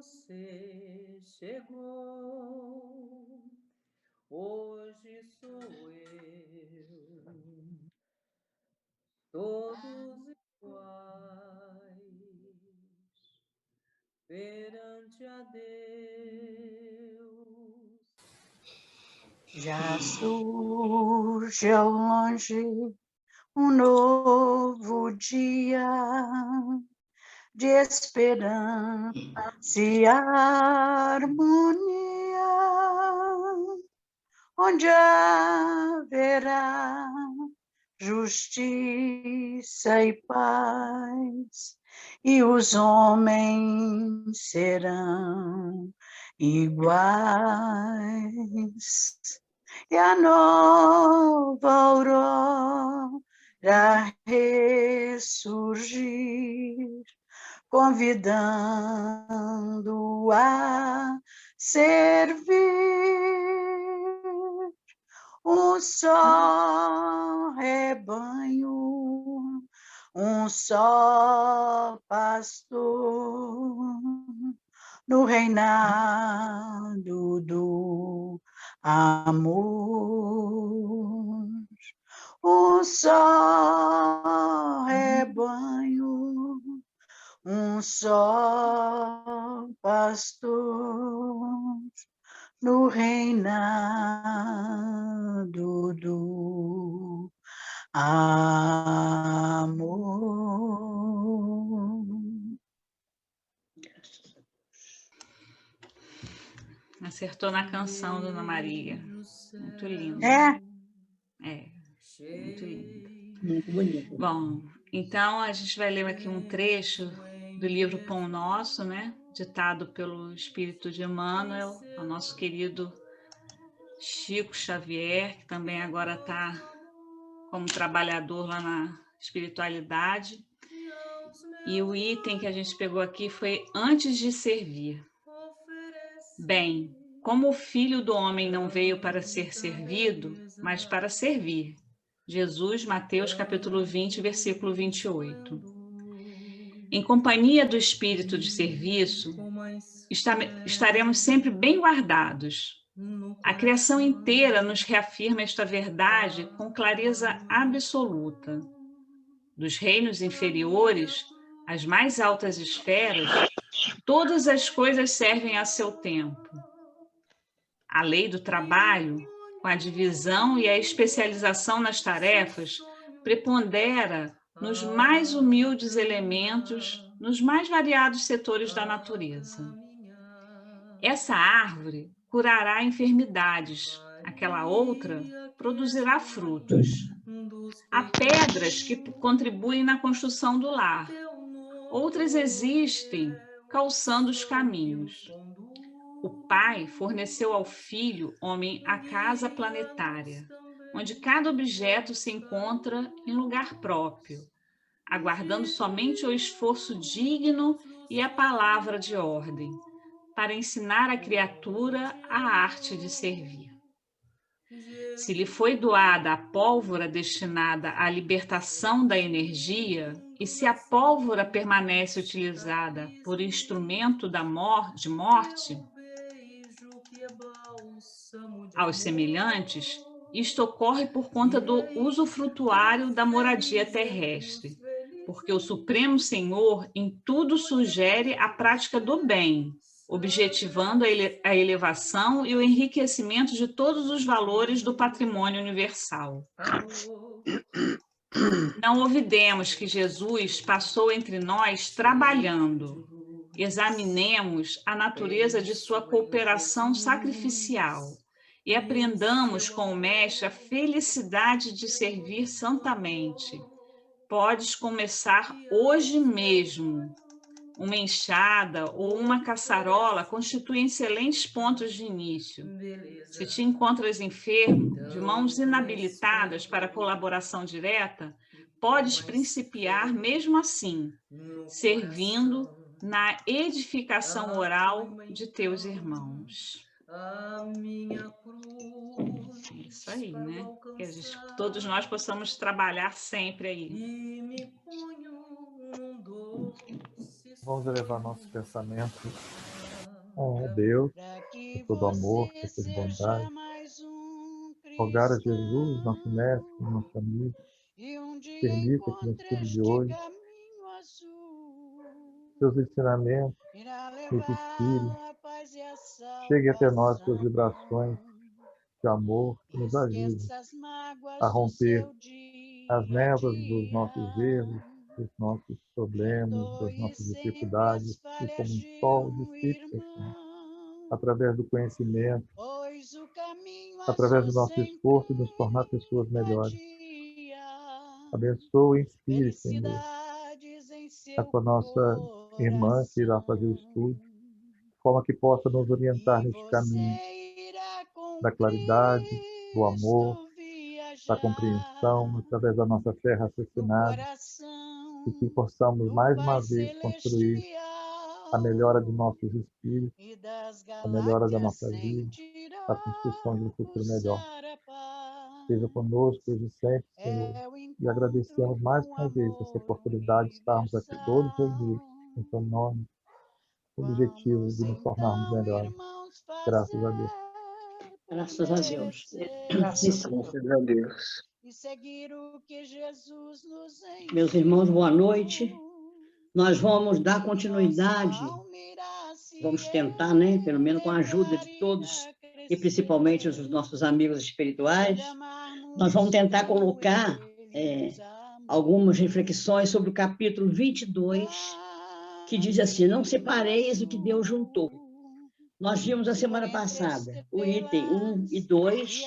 você chegou, hoje sou eu, todos iguais, perante a Deus. Já surge ao longe um novo dia de esperança e harmonia, onde haverá justiça e paz, e os homens serão iguais. E a nova aurora ressurgir, convidando a servir. Um só rebanho, um só pastor, no reinado do amor. Um só rebanho, um só pastor, no reinado do amor. Acertou na canção, Dona Maria. Muito lindo. É? É, muito lindo. Muito bonito. Bom, então a gente vai ler aqui um trecho do livro Pão Nosso, né? Ditado pelo Espírito de Emmanuel, o nosso querido Chico Xavier, que também agora está como trabalhador lá na espiritualidade. E o item que a gente pegou aqui foi antes de servir. Bem, como o Filho do Homem não veio para ser servido, mas para servir. Jesus, Mateus, capítulo 20, versículo 28. Em companhia do espírito de serviço, estaremos sempre bem guardados. A criação inteira nos reafirma esta verdade com clareza absoluta. Dos reinos inferiores às mais altas esferas, todas as coisas servem a seu tempo. A lei do trabalho, com a divisão e a especialização nas tarefas, prepondera nos mais humildes elementos, nos mais variados setores da natureza. Essa árvore curará enfermidades, aquela outra produzirá frutos. Há pedras que contribuem na construção do lar, outras existem calçando os caminhos. O Pai forneceu ao Filho, homem, a casa planetária, onde cada objeto se encontra em lugar próprio, aguardando somente o esforço digno e a palavra de ordem, para ensinar à criatura a arte de servir. Se lhe foi doada a pólvora destinada à libertação da energia, e se a pólvora permanece utilizada por instrumento de morte, aos semelhantes, isto ocorre por conta do usufrutuário da moradia terrestre, porque o Supremo Senhor em tudo sugere a prática do bem, objetivando a elevação e o enriquecimento de todos os valores do patrimônio universal. Não olvidemos que Jesus passou entre nós trabalhando. Examinemos a natureza de sua cooperação sacrificial e aprendamos com o Mestre a felicidade de servir santamente. Podes começar hoje mesmo. Uma enxada ou uma caçarola constituem excelentes pontos de início. Se te encontras enfermo, de mãos inabilitadas para colaboração direta, podes principiar mesmo assim, servindo na edificação oral de teus irmãos. É isso aí, né? Que todos nós possamos trabalhar sempre aí. Vamos elevar nosso pensamento Ó Deus, para por que todo amor, você por toda seja bondade, mais um rogar a Jesus, nosso cristão. Mestre, nosso amigo, E um dia permita que no encontre estudo de este hoje, caminho azul, seus ensinamentos irá nos inspirem, levá-lo à paz e à chegue até nós suas salvação. vibrações de amor que nos ajudem Esqueça as a mágoas do romper seu as dia a névoas dos dia. nossos erros, dos nossos problemas, das Perdoe nossas sempre dificuldades, as e falhas como um de sol um dissipe, Senhor, irmão, através do conhecimento, pois o caminho através azul do nosso sempre esforço e nos tornar pessoas um melhores. vadia. Abençoa e inspire, Senhor, Felicidades em a seu com a nossa irmã que irá fazer o coração, estudo, de forma que possa nos orientar e neste caminho você irá com da claridade, do amor, Cristo da viajar compreensão, através da nossa fé no raciocinada, e que coração possamos do mais Pai uma vez construir a melhora de Celestial, nossos espíritos, e das a melhora da galáxias nossa vida, a sentirá construção de um o futuro melhor. Sarapá. Seja conosco hoje e sempre, Senhor. É o E encontro agradecemos mais com uma vez essa amor oportunidade de estarmos aqui todos reunidos universal. em seu nome, com o objetivo Vamos de nos tornarmos então, melhores. irmãos, Graças a Deus. fazer por Graças a Deus. merecer Graças a Deus. e seguir o que Jesus nos ensinou. Meus irmãos, boa noite. Nós vamos dar continuidade, vamos tentar, né, pelo menos com a ajuda de todos, e principalmente os nossos amigos espirituais, nós vamos tentar colocar algumas reflexões sobre o capítulo 22, que diz assim: não separeis o que Deus juntou. Nós vimos a semana passada o item 1 e 2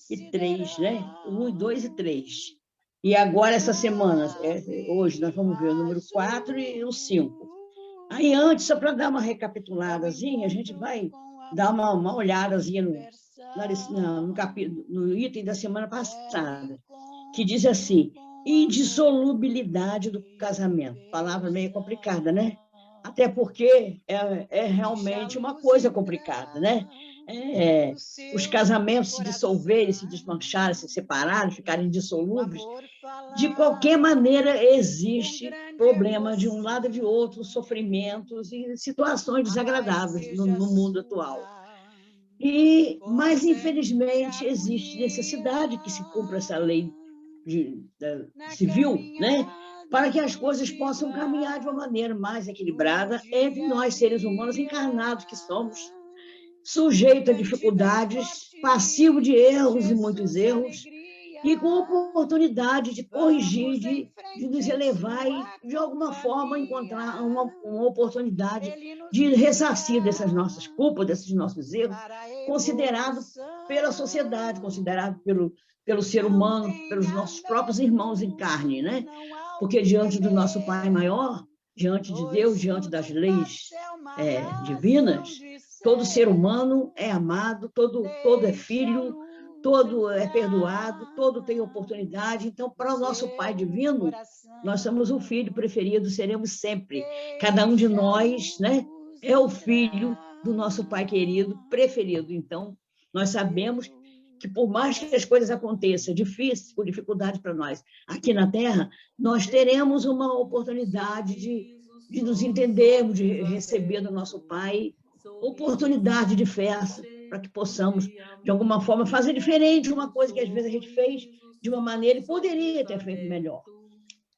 e 3, né? 1 e 2 e 3. E agora, essa semana, hoje, nós vamos ver o número 4 e o 5. Aí, antes, só para dar uma recapituladazinha, a gente vai dar uma olhadazinha no item da semana passada, que diz assim: indissolubilidade do casamento. Palavra meio complicada, né? Até porque é realmente uma coisa complicada, né? Os casamentos se dissolverem, se desmancharem, se separarem, ficarem indissolúveis, de qualquer maneira existe problema de um lado e de outro, sofrimentos e situações desagradáveis no mundo atual. Mas, infelizmente, existe necessidade que se cumpra essa lei civil, né? Para que as coisas possam caminhar de uma maneira mais equilibrada entre nós, seres humanos encarnados que somos, sujeitos a dificuldades, passivo de erros e muitos erros, e com oportunidade de corrigir, de nos elevar e, de alguma forma, encontrar uma oportunidade de ressarcir dessas nossas culpas, desses nossos erros, considerado pela sociedade, considerado pelo ser humano, pelos nossos próprios irmãos em carne, né? Porque diante do nosso Pai maior, diante de Deus, diante das leis divinas, todo ser humano é amado, todo é filho, todo é perdoado, todo tem oportunidade. Então, para o nosso Pai divino, nós somos o filho preferido, seremos sempre. Cada um de nós, né, é o filho do nosso Pai querido, preferido. Então, nós sabemos que, por mais que as coisas aconteçam difíceis, com dificuldade para nós aqui na Terra, nós teremos uma oportunidade de nos entendermos, de receber do nosso Pai oportunidade de festa, para que possamos, de alguma forma, fazer diferente uma coisa que às vezes a gente fez de uma maneira e poderia ter feito melhor.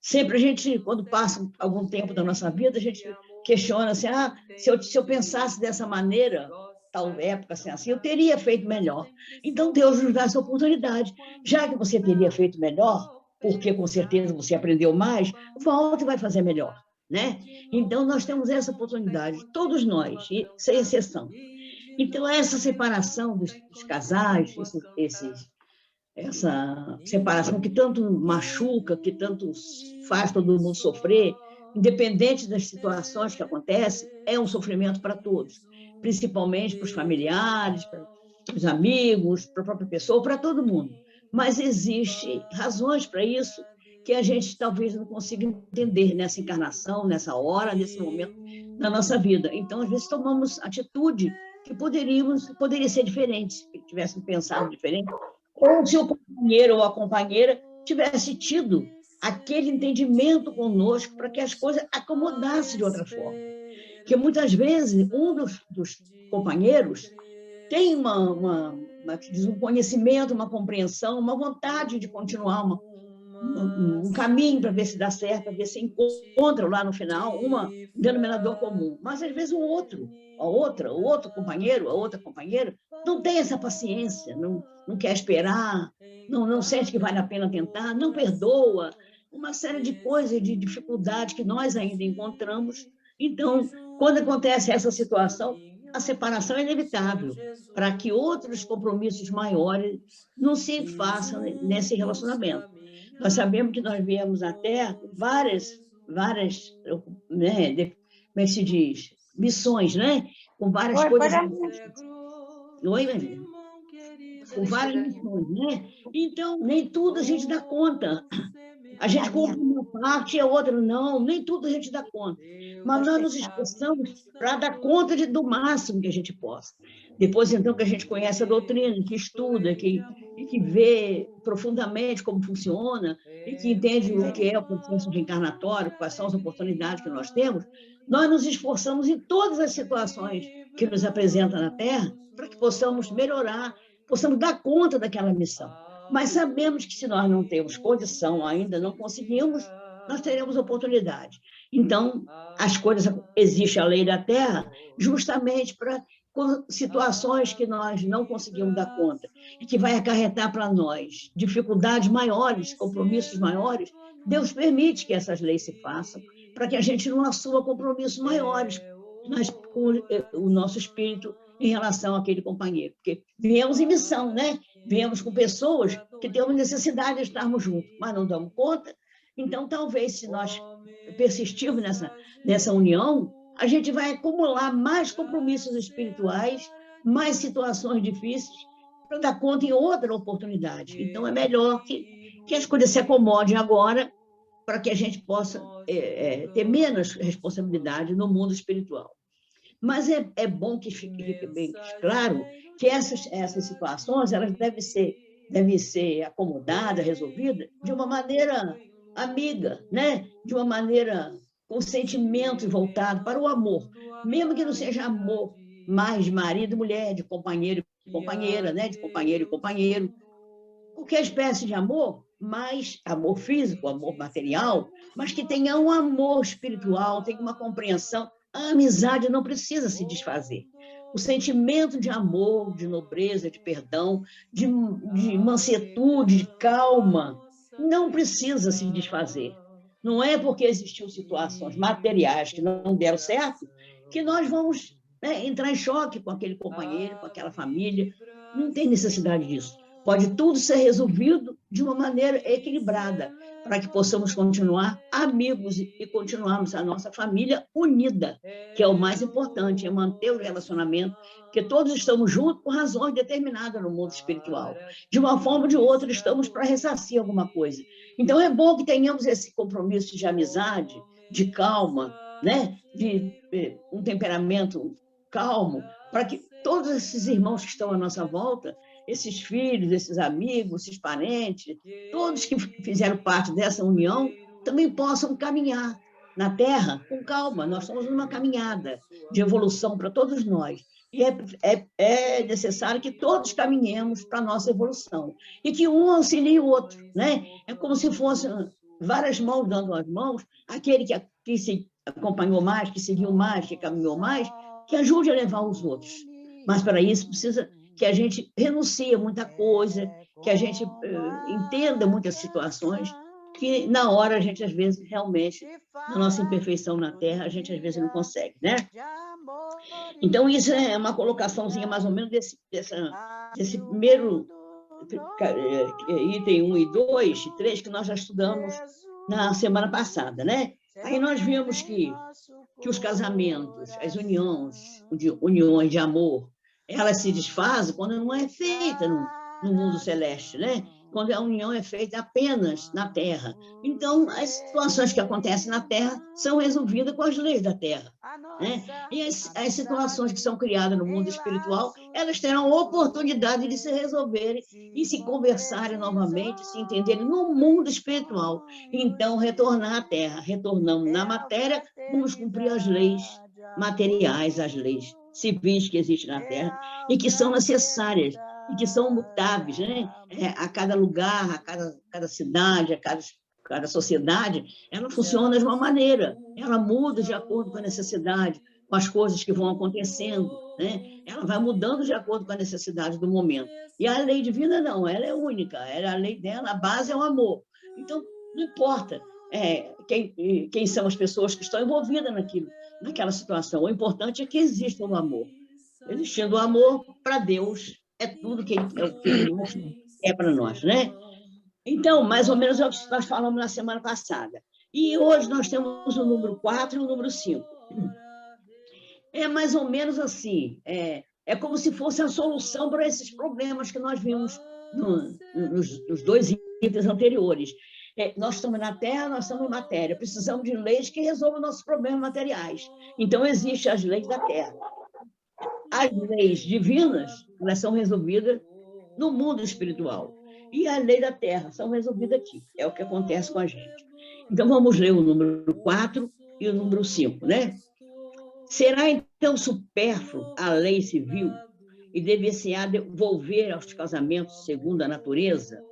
Sempre a gente, quando passa algum tempo da nossa vida, a gente questiona assim, se eu pensasse dessa maneira, tal época assim, eu teria feito melhor. Então, Deus nos dá essa oportunidade. Já que você teria feito melhor, porque com certeza você aprendeu mais, volte e vai fazer melhor, né? Então, nós temos essa oportunidade, todos nós, sem exceção. Então, essa separação dos casais, essa separação que tanto machuca, que tanto faz todo mundo sofrer, independente das situações que acontecem, é um sofrimento para todos, principalmente para os familiares, para os amigos, para a própria pessoa, para todo mundo. Mas existem razões para isso que a gente talvez não consiga entender nessa encarnação, nessa hora, nesse momento da nossa vida. Então, às vezes, tomamos atitude que poderia ser diferente, se tivéssemos pensado diferente, ou se o companheiro ou a companheira tivesse tido aquele entendimento conosco para que as coisas acomodassem de outra forma. que muitas vezes um dos companheiros tem um conhecimento, uma compreensão, uma vontade de continuar um caminho para ver se dá certo, para ver se encontra lá no final um denominador comum. Mas, às vezes, o outro companheiro, a outra companheira, não tem essa paciência, não quer esperar, não sente que vale a pena tentar, não perdoa, uma série de coisas, de dificuldades que nós ainda encontramos. Então, quando acontece essa situação, a separação é inevitável, para que outros compromissos maiores não se façam nesse relacionamento. Nós sabemos que nós viemos à Terra várias, né, como é que se diz? Missões, né? Com várias coisas. Oi, Maria? Com várias missões, né? Então, nem tudo a gente dá conta. A gente cumpre uma parte e a outra não, nem tudo a gente dá conta. Mas nós nos esforçamos para dar conta do máximo que a gente possa. Depois, então, que a gente conhece a doutrina, que estuda, que vê profundamente como funciona, e que entende o que é o processo reencarnatório, quais são as oportunidades que nós temos, nós nos esforçamos em todas as situações que nos apresentam na Terra para que possamos melhorar, possamos dar conta daquela missão. Mas sabemos que se nós não temos condição ainda, não conseguimos, nós teremos oportunidade. Então, as coisas, existe a lei da Terra justamente para situações que nós não conseguimos dar conta e que vai acarretar para nós dificuldades maiores, compromissos maiores. Deus permite que essas leis se façam para que a gente não assuma compromissos maiores com o nosso espírito em relação àquele companheiro. Porque viemos em missão, né? Viemos com pessoas que temos necessidade de estarmos juntos, mas não damos conta. Então, talvez, se nós persistirmos nessa união, a gente vai acumular mais compromissos espirituais, mais situações difíceis, para dar conta em outra oportunidade. Então, é melhor que as coisas se acomodem agora, para que a gente possa ter menos responsabilidade no mundo espiritual. Mas é bom que fique bem claro que essas situações elas devem ser acomodadas, resolvidas de uma maneira amiga, né? De uma maneira com sentimento voltado para o amor, mesmo que não seja amor mais de marido e mulher, de companheiro e companheira, né? De companheiro e companheiro. Qualquer espécie de amor, mas amor físico, amor material, mas que tenha um amor espiritual, tenha uma compreensão. A amizade não precisa se desfazer. O sentimento de amor, de nobreza, de perdão, de mansetude, de calma, não precisa se desfazer. Não é porque existiam situações materiais que não deram certo que nós vamos entrar em choque com aquele companheiro, com aquela família. Não tem necessidade disso. Pode tudo ser resolvido de uma maneira equilibrada, para que possamos continuar amigos e continuarmos a nossa família unida, que é o mais importante, é manter o relacionamento, porque todos estamos juntos por razões determinadas no mundo espiritual. De uma forma ou de outra, estamos para ressarcir alguma coisa. Então, é bom que tenhamos esse compromisso de amizade, de calma, né? De um temperamento calmo, para que todos esses irmãos que estão à nossa volta, esses filhos, esses amigos, esses parentes, todos que fizeram parte dessa união, também possam caminhar na Terra com calma. Nós estamos numa caminhada de evolução para todos nós. E é necessário que todos caminhemos para a nossa evolução. E que um auxilie o outro, né? É como se fossem várias mãos dando as mãos, aquele que se acompanhou mais, que seguiu mais, que caminhou mais, que ajude a levar os outros. Mas, para isso, precisa que a gente renuncie a muita coisa, que a gente entenda muitas situações, que na hora a gente, às vezes, realmente, na nossa imperfeição na Terra, a gente, às vezes, não consegue, né? Então, isso é uma colocaçãozinha, mais ou menos, desse primeiro item 1 e 2 e 3, que nós já estudamos na semana passada, né? Aí nós vimos que os casamentos, as uniões de amor, ela se desfaz quando não é feita no mundo celeste, né? Quando a união é feita apenas na Terra. Então, as situações que acontecem na Terra são resolvidas com as leis da Terra, né? E as situações que são criadas no mundo espiritual, elas terão a oportunidade de se resolverem e se conversarem novamente, se entenderem no mundo espiritual. Então, retornar à Terra. Retornamos na matéria, vamos cumprir as leis materiais, as leis civis que existem na Terra e que são necessárias e que são mutáveis, né? A cada lugar, a cada cidade, a cada sociedade, ela funciona de uma maneira, ela muda de acordo com a necessidade, com as coisas que vão acontecendo, né? Ela vai mudando de acordo com a necessidade do momento. E a lei divina não, ela é única, a lei dela, a base é o amor. Então, não importa quem são as pessoas que estão envolvidas naquela situação, o importante é que exista o amor. Existindo o amor, para Deus, é tudo que Ele quer para nós, né? Então, mais ou menos é o que nós falamos na semana passada. E hoje nós temos o número 4 e o número 5. É mais ou menos assim, é como se fosse a solução para esses problemas que nós vimos nos 2 itens anteriores. Nós estamos na Terra, nós estamos em matéria, precisamos de leis que resolvam nossos problemas materiais. Então, existem as leis da Terra. As leis divinas, elas são resolvidas no mundo espiritual. E as leis da Terra são resolvidas aqui. É o que acontece com a gente. Então, vamos ler o número 4 e o número 5, né? Será, então, supérfluo a lei civil e dever-se-á devolver aos casamentos segundo a natureza?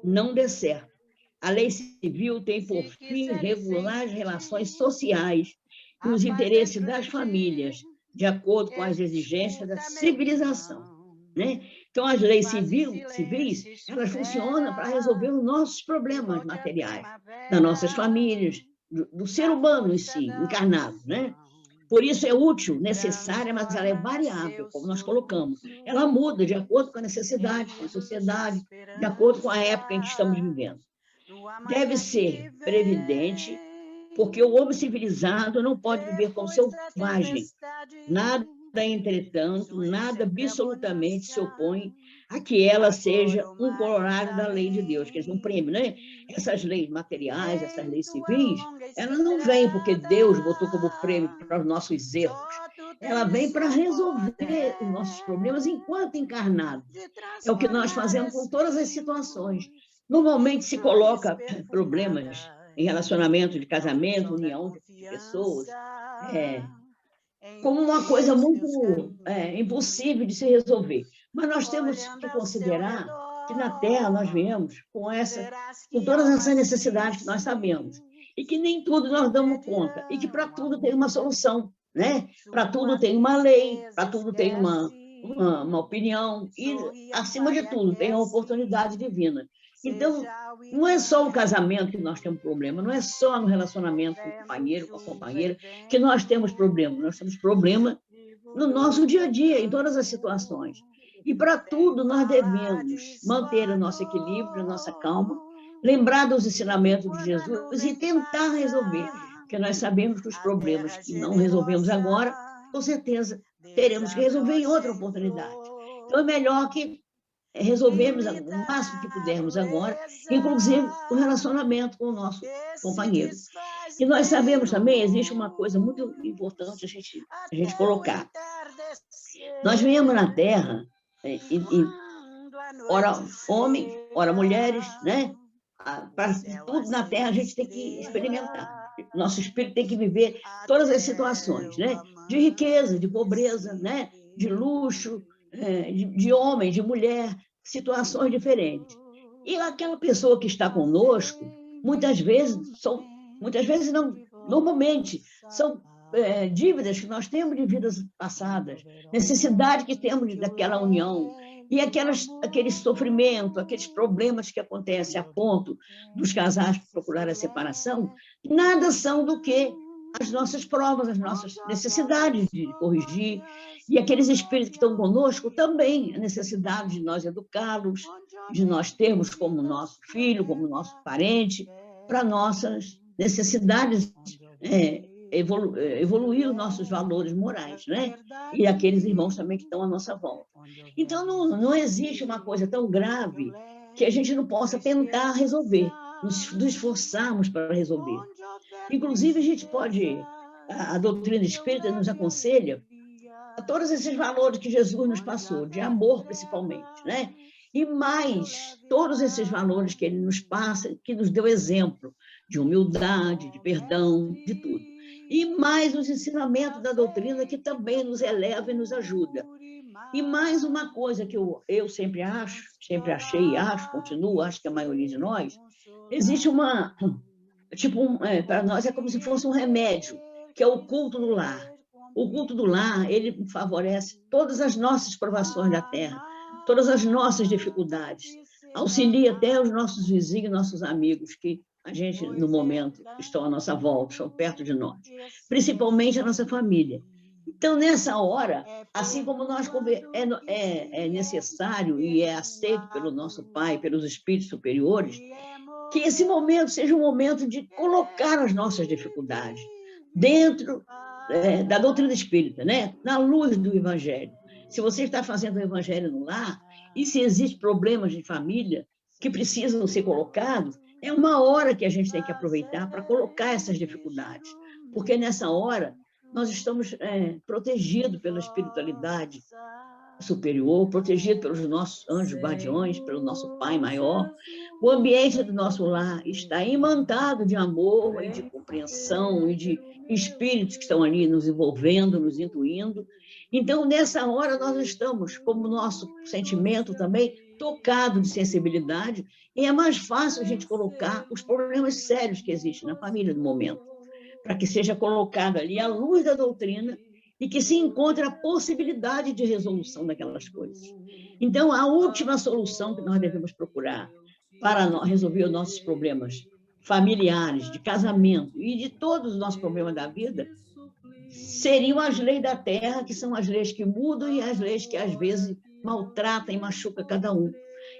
Não dê certo. A lei civil tem por fim regular as relações sociais e os interesses das famílias, de acordo com as exigências da civilização, né? Então, as leis civis, elas funcionam para resolver os nossos problemas materiais, das nossas famílias, do ser humano em si, encarnado, né? Por isso é útil, necessária, mas ela é variável, como nós colocamos. Ela muda de acordo com a necessidade, com a sociedade, de acordo com a época em que estamos vivendo. Deve ser previdente, porque o homem civilizado não pode viver como selvagem. Nada, entretanto, nada absolutamente se opõe a que ela seja um corolário da lei de Deus, que é um prêmio, né? Essas leis materiais, essas leis civis, elas não vêm porque Deus botou como prêmio para os nossos erros. Ela vem para resolver os nossos problemas enquanto encarnados. É o que nós fazemos com todas as situações. Normalmente se coloca problemas em relacionamento de casamento, união de pessoas, como uma coisa muito impossível de se resolver. Mas nós temos que considerar que na Terra nós viemos com todas essas necessidades que nós sabemos, e que nem tudo nós damos conta, e que para tudo tem uma solução, né? Para tudo tem uma lei, para tudo tem uma opinião, e, acima de tudo, tem a oportunidade divina. Então, não é só o casamento que nós temos problema, não é só no relacionamento com o companheiro, com a companheira, que nós temos problema. Nós temos problema no nosso dia a dia, em todas as situações. E, para tudo, nós devemos manter o nosso equilíbrio, a nossa calma, lembrar dos ensinamentos de Jesus e tentar resolver, porque nós sabemos que os problemas que não resolvemos agora, com certeza, teremos que resolver em outra oportunidade. Então, é melhor que resolvemos o máximo que pudermos agora, inclusive o relacionamento com o nosso companheiro. E nós sabemos também, existe uma coisa muito importante a gente colocar. Nós viemos na Terra, ora homem, ora mulheres, né? Para tudo na Terra a gente tem que experimentar. Nosso espírito tem que viver todas as situações, né? De riqueza, de pobreza, né? De luxo, de homem, de mulher, situações diferentes. E aquela pessoa que está conosco, muitas vezes não, normalmente, são dívidas que nós temos de vidas passadas, necessidade que temos daquela união, e aquele sofrimento, aqueles problemas que acontecem a ponto dos casais procurar a separação, nada são do que as nossas provas, as nossas necessidades de corrigir, e aqueles espíritos que estão conosco também, a necessidade de nós educá-los, de nós termos como nosso filho, como nosso parente, para nossas necessidades evoluir os nossos valores morais, né? E aqueles irmãos também que estão à nossa volta. Então, não existe uma coisa tão grave que a gente não possa tentar resolver, nos esforçarmos para resolver. Inclusive, a gente pode, a doutrina espírita nos aconselha a todos esses valores que Jesus nos passou, de amor principalmente, né? E mais, todos esses valores que ele nos passa, que nos deu exemplo de humildade, de perdão, de tudo. E mais os ensinamentos da doutrina, que também nos eleva e nos ajuda. E mais uma coisa que eu sempre acho, sempre achei, acho, continuo, acho que a maioria de nós, existe uma, para nós é como se fosse um remédio, que é o culto do lar. O culto do lar, ele favorece todas as nossas provações da terra, todas as nossas dificuldades, auxilia até os nossos vizinhos, nossos amigos, que a gente, no momento, estão à nossa volta, estão perto de nós, principalmente a nossa família. Então, nessa hora, assim como nós é necessário e é aceito pelo nosso Pai, pelos espíritos superiores, que esse momento seja um momento de colocar as nossas dificuldades dentro da doutrina espírita, né? Na luz do Evangelho. Se você está fazendo o Evangelho no lar, e se existem problemas de família que precisam ser colocados, é uma hora que a gente tem que aproveitar para colocar essas dificuldades, porque nessa hora nós estamos protegidos pela espiritualidade superior, protegidos pelos nossos anjos guardiões, pelo nosso Pai maior. O ambiente do nosso lar está imantado de amor e de compreensão e de espíritos que estão ali nos envolvendo, nos intuindo. Então, nessa hora, nós estamos, como nosso sentimento também, tocado de sensibilidade, e é mais fácil a gente colocar os problemas sérios que existem na família no momento, para que seja colocado ali a luz da doutrina e que se encontre a possibilidade de resolução daquelas coisas. Então, a última solução que nós devemos procurar para resolver os nossos problemas familiares, de casamento e de todos os nossos problemas da vida, seriam as leis da terra, que são as leis que mudam e as leis que, às vezes, maltratam e machucam cada um.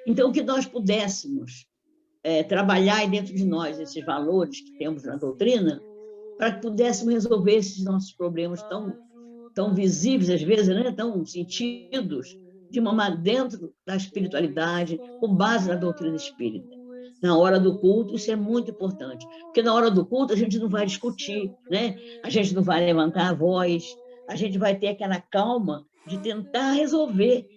Então, que nós pudéssemos trabalhar dentro de nós esses valores que temos na doutrina, para que pudéssemos resolver esses nossos problemas tão visíveis, às vezes, né? Tão sentidos, dentro da espiritualidade, com base na doutrina espírita. Na hora do culto, isso é muito importante, porque na hora do culto a gente não vai discutir, né? A gente não vai levantar a voz, a gente vai ter aquela calma de tentar resolver,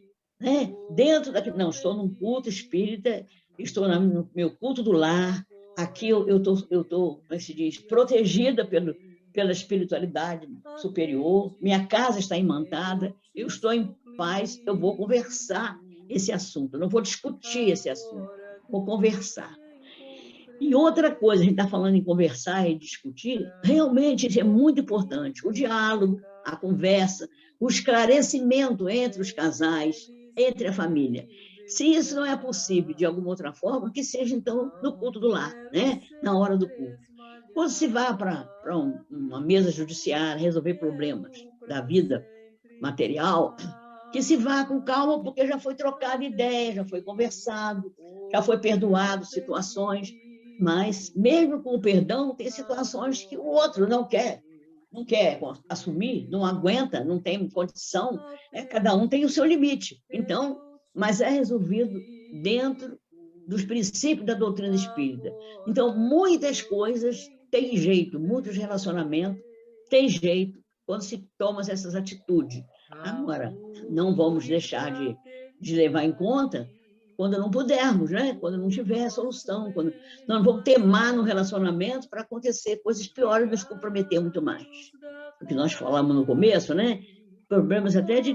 né? Dentro daquilo, não, estou num culto espírita, estou no meu culto do lar, aqui eu estou, como se diz, protegida pela espiritualidade superior, minha casa está imantada, eu estou em paz, eu vou conversar esse assunto, eu não vou discutir esse assunto, vou conversar. E outra coisa, a gente está falando em conversar e discutir, realmente isso é muito importante, o diálogo, a conversa, o esclarecimento entre os casais, entre a família. Se isso não é possível de alguma outra forma, que seja, então, no culto do lar, né? Na hora do culto. Quando se vai para uma mesa judiciária resolver problemas da vida material, que se vá com calma, porque já foi trocada ideia, já foi conversado, já foi perdoado situações, mas mesmo com o perdão, tem situações que o outro não quer assumir, não aguenta, não tem condição, né? Cada um tem o seu limite. Então, mas é resolvido dentro dos princípios da doutrina espírita. Então, muitas coisas têm jeito, muitos relacionamentos têm jeito quando se tomam essas atitudes. Agora, não vamos deixar de levar em conta quando não pudermos, né? Quando não tiver solução, quando nós não vamos temar no relacionamento para acontecer coisas piores e nos comprometer muito mais. O que nós falamos no começo, né? Problemas até de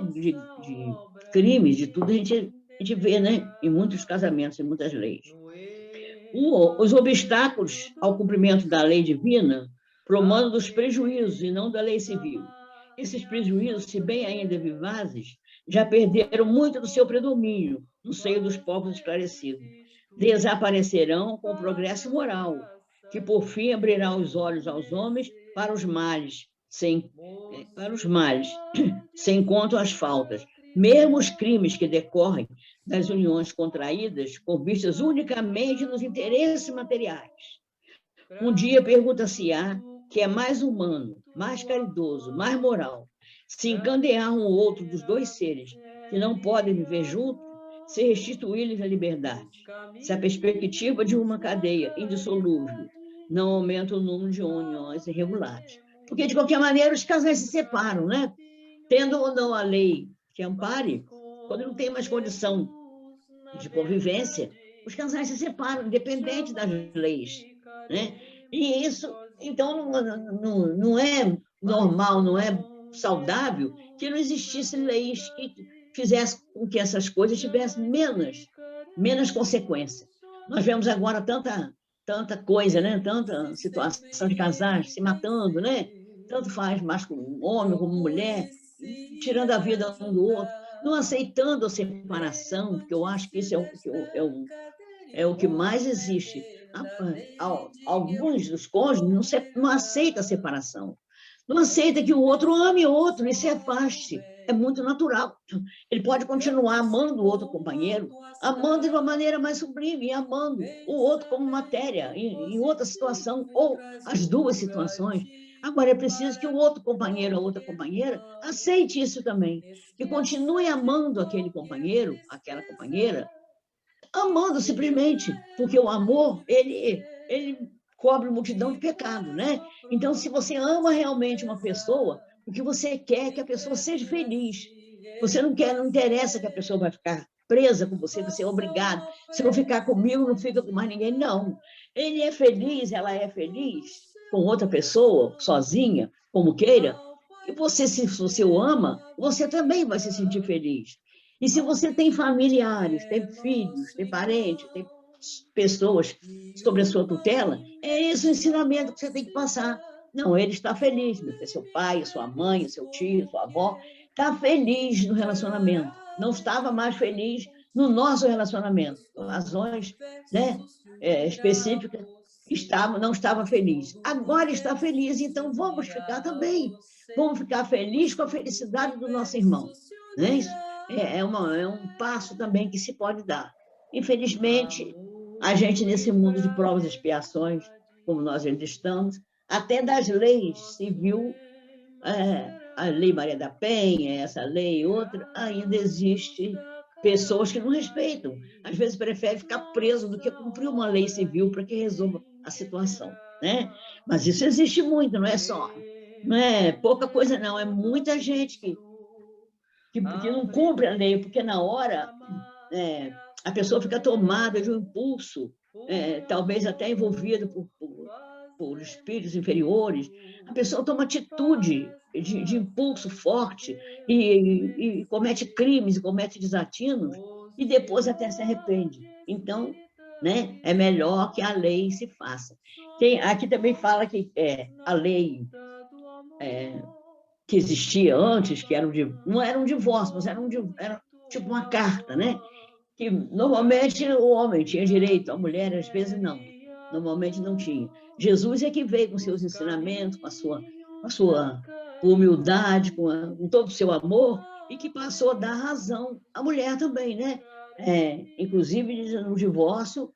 crimes, de tudo, a gente vê, né? Em muitos casamentos, em muitas leis. Os obstáculos ao cumprimento da lei divina promanam dos prejuízos e não da lei civil. Esses prejuízos, se bem ainda vivazes, já perderam muito do seu predomínio no seio dos povos esclarecidos. Desaparecerão com o progresso moral, que por fim abrirá os olhos aos homens para os males, sem conto às faltas, mesmo os crimes que decorrem das uniões contraídas com vistas unicamente nos interesses materiais. Um dia pergunta-se-á que é mais humano, mais caridoso, mais moral, se encandear um ou outro dos dois seres que não podem viver juntos, se restituir-lhes a liberdade, se a perspectiva de uma cadeia indissolúvel não aumenta o número de uniões irregulares. Porque, de qualquer maneira, os casais se separam, né? Tendo ou não a lei que ampare, quando não tem mais condição de convivência, os casais se separam, independente das leis, né? E isso Então, não é normal, não é saudável que não existisse leis que fizessem com que essas coisas tivessem menos consequência. Nós vemos agora tanta coisa, né? Tanta situação de casais se matando, né? Tanto faz homem como mulher, tirando a vida um do outro, não aceitando a separação, porque eu acho que isso é o que mais existe. Alguns dos cônjuges não aceitam a separação, não aceita que o outro ame o outro e se afaste. É muito natural. Ele pode continuar amando o outro companheiro, amando de uma maneira mais sublime, e amando o outro como matéria, em outra situação, ou as duas situações. Agora, é preciso que o outro companheiro, a outra companheira, aceite isso também, que continue amando aquele companheiro, aquela companheira, amando simplesmente, porque o amor, ele cobre multidão de pecado, né? Então, se você ama realmente uma pessoa, o que você quer é que a pessoa seja feliz. Você não interessa que a pessoa vai ficar presa com você, você é obrigado. Se não ficar comigo, não fica com mais ninguém, não. Ele é feliz, ela é feliz com outra pessoa, sozinha, como queira, e você, se você o ama, você também vai se sentir feliz. E se você tem familiares, tem filhos, tem parentes, tem pessoas sobre a sua tutela, é esse o ensinamento que você tem que passar. Não, ele está feliz, seu pai, sua mãe, seu tio, sua avó, está feliz no relacionamento. Não estava mais feliz no nosso relacionamento, por razões, né, específicas, não estava feliz. Agora está feliz, então vamos ficar também. Vamos ficar felizes com a felicidade do nosso irmão. Não é isso? É um passo também que se pode dar. Infelizmente, a gente, nesse mundo de provas e expiações, como nós ainda estamos, até das leis civil, a Lei Maria da Penha, essa lei e outra, ainda existe pessoas que não respeitam. Às vezes preferem ficar preso do que cumprir uma lei civil para que resolva a situação, né? Mas isso existe muito, não é pouca coisa, não. É muita gente que não cumpre a lei, porque na hora a pessoa fica tomada de um impulso, talvez até envolvida por espíritos inferiores, a pessoa toma atitude de impulso forte e comete crimes, comete desatinos, e depois até se arrepende. Então, né, é melhor que a lei se faça. Aqui também fala que a lei que existia antes, que não era um divórcio, mas era tipo uma carta, né? Que normalmente o homem tinha direito, a mulher às vezes não, normalmente não tinha. Jesus é que veio com seus ensinamentos, com a sua humildade, com todo o seu amor, e que passou a dar razão à mulher também, né? Inclusive no divórcio,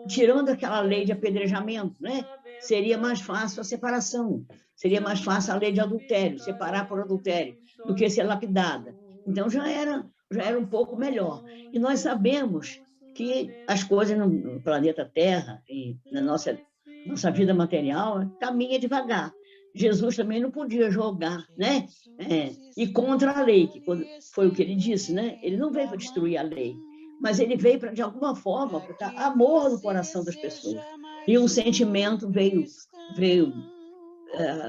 tirando aquela lei de apedrejamento, né? Seria mais fácil a separação, seria mais fácil a lei de adultério, separar por adultério, do que ser lapidada. Então já era um pouco melhor. E nós sabemos que as coisas no planeta Terra e na nossa vida material caminha devagar. Jesus também não podia jogar, né? E contra a lei, que foi o que ele disse, né? Ele não veio para destruir a lei, mas ele veio para, de alguma forma, botar amor no coração das pessoas. E um sentimento veio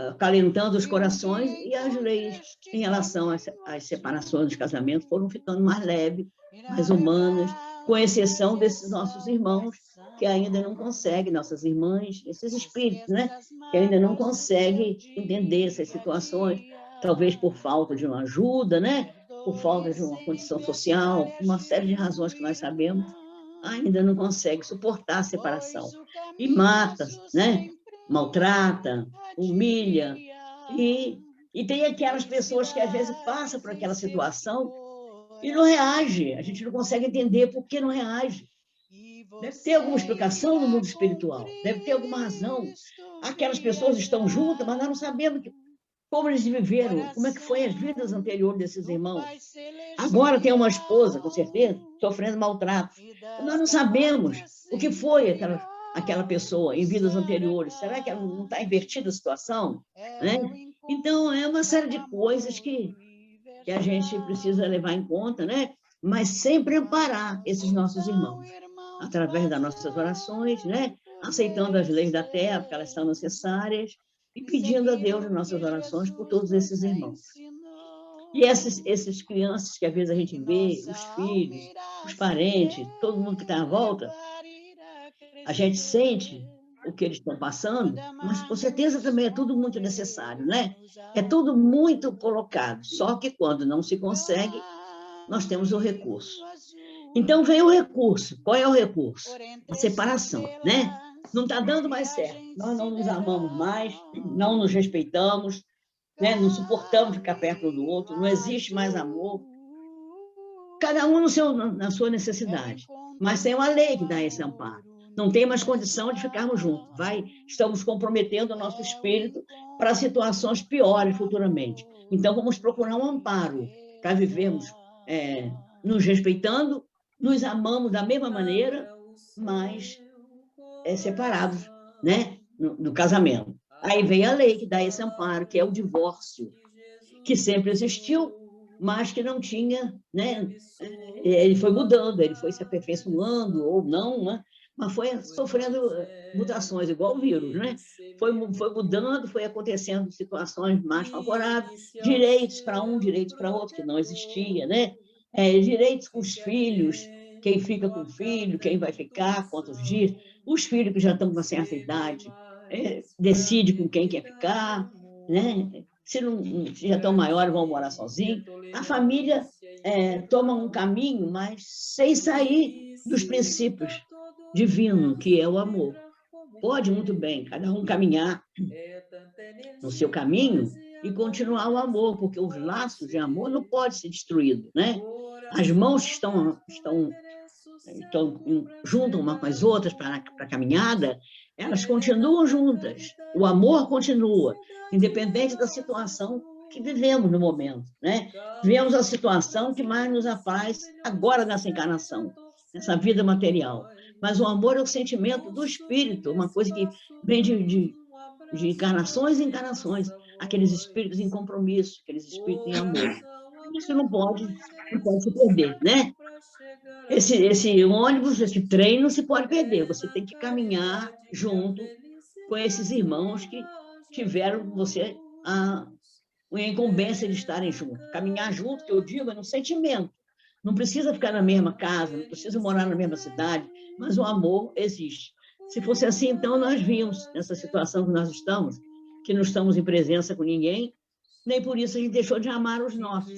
acalentando os corações, e as leis em relação às separações dos casamentos foram ficando mais leves, mais humanas, com exceção desses nossos irmãos que ainda não conseguem, nossas irmãs, esses espíritos, né, que ainda não conseguem entender essas situações, talvez por falta de uma ajuda, né, por falta de uma condição social, uma série de razões que nós sabemos, ainda não consegue suportar a separação. E mata, né, maltrata, humilha, e tem aquelas pessoas que às vezes passam por aquela situação e não reage. A gente não consegue entender por que não reage. Deve ter alguma explicação no mundo espiritual, deve ter alguma razão. Aquelas pessoas estão juntas, mas nós não sabemos como eles viveram, como é que foi as vidas anteriores desses irmãos. Agora tem uma esposa, com certeza, sofrendo maltrato. Nós não sabemos o que foi aquela pessoa em vidas anteriores. Será que ela não está invertida a situação? Né? Então, é uma série de coisas que a gente precisa levar em conta, né? Mas sempre amparar esses nossos irmãos, através das nossas orações, né? aceitando as leis da terra, porque elas são necessárias, e pedindo a Deus nas nossas orações por todos esses irmãos. E essas crianças que às vezes a gente vê, os filhos, os parentes, todo mundo que está à volta, a gente sente o que eles estão passando, mas com certeza também é tudo muito necessário, né? É tudo muito colocado, só que quando não se consegue, nós temos o recurso. Então vem o recurso. Qual é o recurso? A separação, né? Não está dando mais certo. Nós não nos amamos mais, não nos respeitamos, né? Não suportamos ficar perto um do outro, não existe mais amor. Cada um na sua necessidade. Mas tem uma lei que dá esse amparo. Não tem mais condição de ficarmos juntos. Estamos comprometendo o nosso espírito para situações piores futuramente. Então, vamos procurar um amparo para vivermos nos respeitando, nos amamos da mesma maneira, mas separados, né, no casamento. Aí vem a lei que dá esse amparo, que é o divórcio, que sempre existiu, mas que não tinha, né? Ele foi mudando, ele foi se aperfeiçoando ou não, né? Mas foi sofrendo mutações, igual o vírus, né? Foi mudando, foi acontecendo situações mais favoráveis, direitos para um, direitos para outro, que não existia, né? Direitos com os filhos, quem fica com o filho, quem vai ficar, quantos dias. Os filhos que já estão com uma certa idade, decide com quem quer ficar, né? Se já estão maiores, vão morar sozinhos. A família toma um caminho, mas sem sair dos princípios divinos, que é o amor. Pode muito bem cada um caminhar no seu caminho e continuar o amor, porque os laços de amor não podem ser destruídos, né? As mãos estão juntas umas com as outras para a caminhada, elas continuam juntas. O amor continua, independente da situação que vivemos no momento, né? Vivemos a situação que mais nos apraz agora nessa encarnação, nessa vida material. Mas o amor é o sentimento do espírito, uma coisa que vem de encarnações em encarnações, aqueles espíritos em compromisso, aqueles espíritos em amor. Isso não pode se perder, né? Esse ônibus, esse trem não se pode perder, você tem que caminhar junto com esses irmãos que tiveram você a incumbência de estarem juntos. Caminhar junto, que eu digo, é no sentimento. Não precisa ficar na mesma casa, não precisa morar na mesma cidade, mas o amor existe. Se fosse assim, então, nós vimos nessa situação que nós estamos, que não estamos em presença com ninguém, nem por isso a gente deixou de amar os nossos,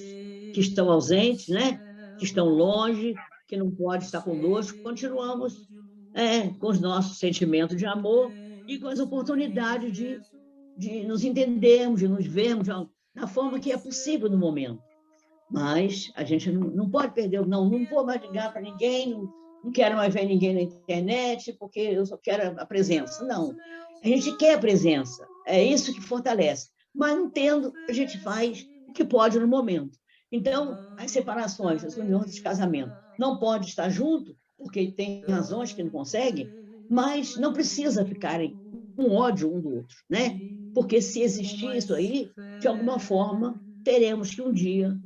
que estão ausentes, né? Que estão longe, que não podem estar conosco. Continuamos com os nossos sentimentos de amor e com as oportunidades de nos entendermos, de nos vermos da forma que é possível no momento. Mas a gente não pode perder, não vou mais ligar para ninguém, não quero mais ver ninguém na internet, porque eu só quero a presença. Não, a gente quer a presença, é isso que fortalece. Mas não tendo, a gente faz o que pode no momento. Então, as separações, as uniões de casamento, não pode estar junto, porque tem razões que não conseguem, mas não precisa ficarem com ódio um do outro, né? Porque se existir isso aí, de alguma forma, teremos que um dia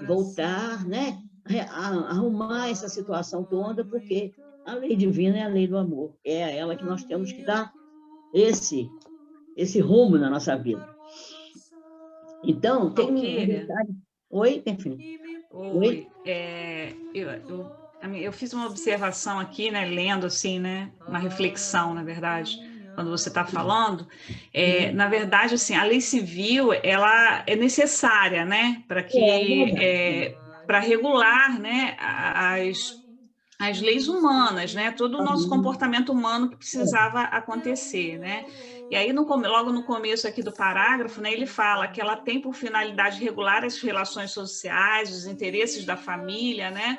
voltar, né? Arrumar essa situação toda, porque a lei divina é a lei do amor. É a ela que nós temos que dar esse rumo na nossa vida. Então, tem um detalhe... Oi, perfeito. Oi. Eu fiz uma observação aqui, né, lendo assim, né, uma reflexão, na verdade, quando você está falando. Na verdade, assim, a lei civil, ela é necessária, né, para regular, né, as leis humanas, né, todo o nosso comportamento humano que precisava acontecer, né. E aí, logo no começo aqui do parágrafo, né, ele fala que ela tem por finalidade regular as relações sociais, os interesses da família, né,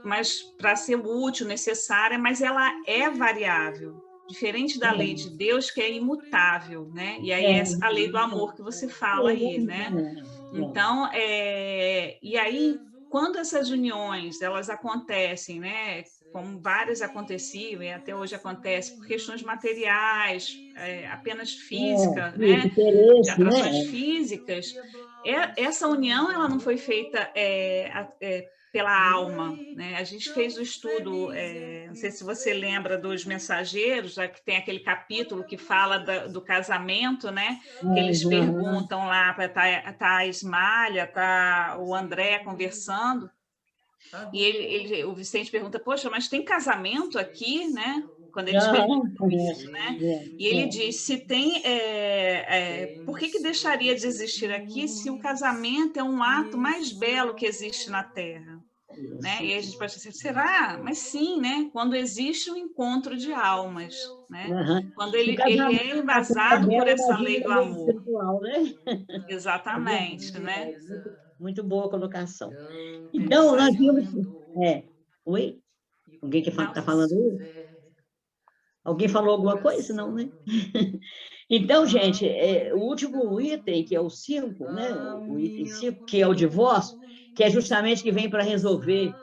mas para ser útil, necessária, mas ela é variável, diferente da lei de Deus, que é imutável, né, e aí é a lei do amor que você fala aí, né. Então, e aí, quando essas uniões, elas acontecem, né, como várias aconteciam e até hoje acontece por questões materiais, apenas física, né, de atrações físicas, essa união ela não foi feita pela alma, né? A gente fez o estudo, não sei se você lembra dos mensageiros, já que tem aquele capítulo que fala do casamento, né? Que eles perguntam lá para tá a Ismália, tá o André conversando, e o Vicente pergunta, poxa, mas tem casamento aqui, né? Quando eles perguntam isso, né? E ele diz, se tem, por que deixaria de existir aqui se o casamento é um ato mais belo que existe na Terra? Né? E a gente pode dizer, será? Mas sim, né? Quando existe um encontro de almas, né? Quando ele é embasado por essa lei do amor. Espiritual, né? Exatamente, né? Muito boa colocação. Então, nós vimos... Oi? Alguém que está falando? Alguém falou alguma coisa? Não, né? Então, gente, o último item, que é o 5, né? O item 5, que é o divórcio, que é justamente que vem para resolver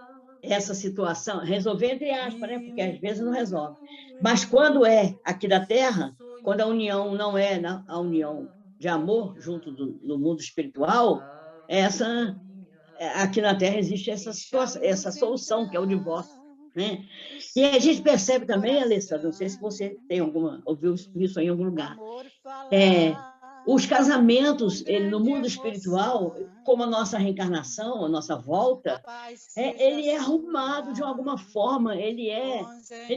essa situação, resolver entre aspas, né? Porque às vezes não resolve. Mas quando é aqui da Terra, quando a união não é a união de amor junto no mundo espiritual, aqui na Terra existe essa situação, essa solução, que é o divórcio. Né? E a gente percebe também, Alessandra, não sei se você tem ouviu isso em algum lugar, os casamentos no mundo espiritual, como a nossa reencarnação, a nossa volta, ele é arrumado de alguma forma, ele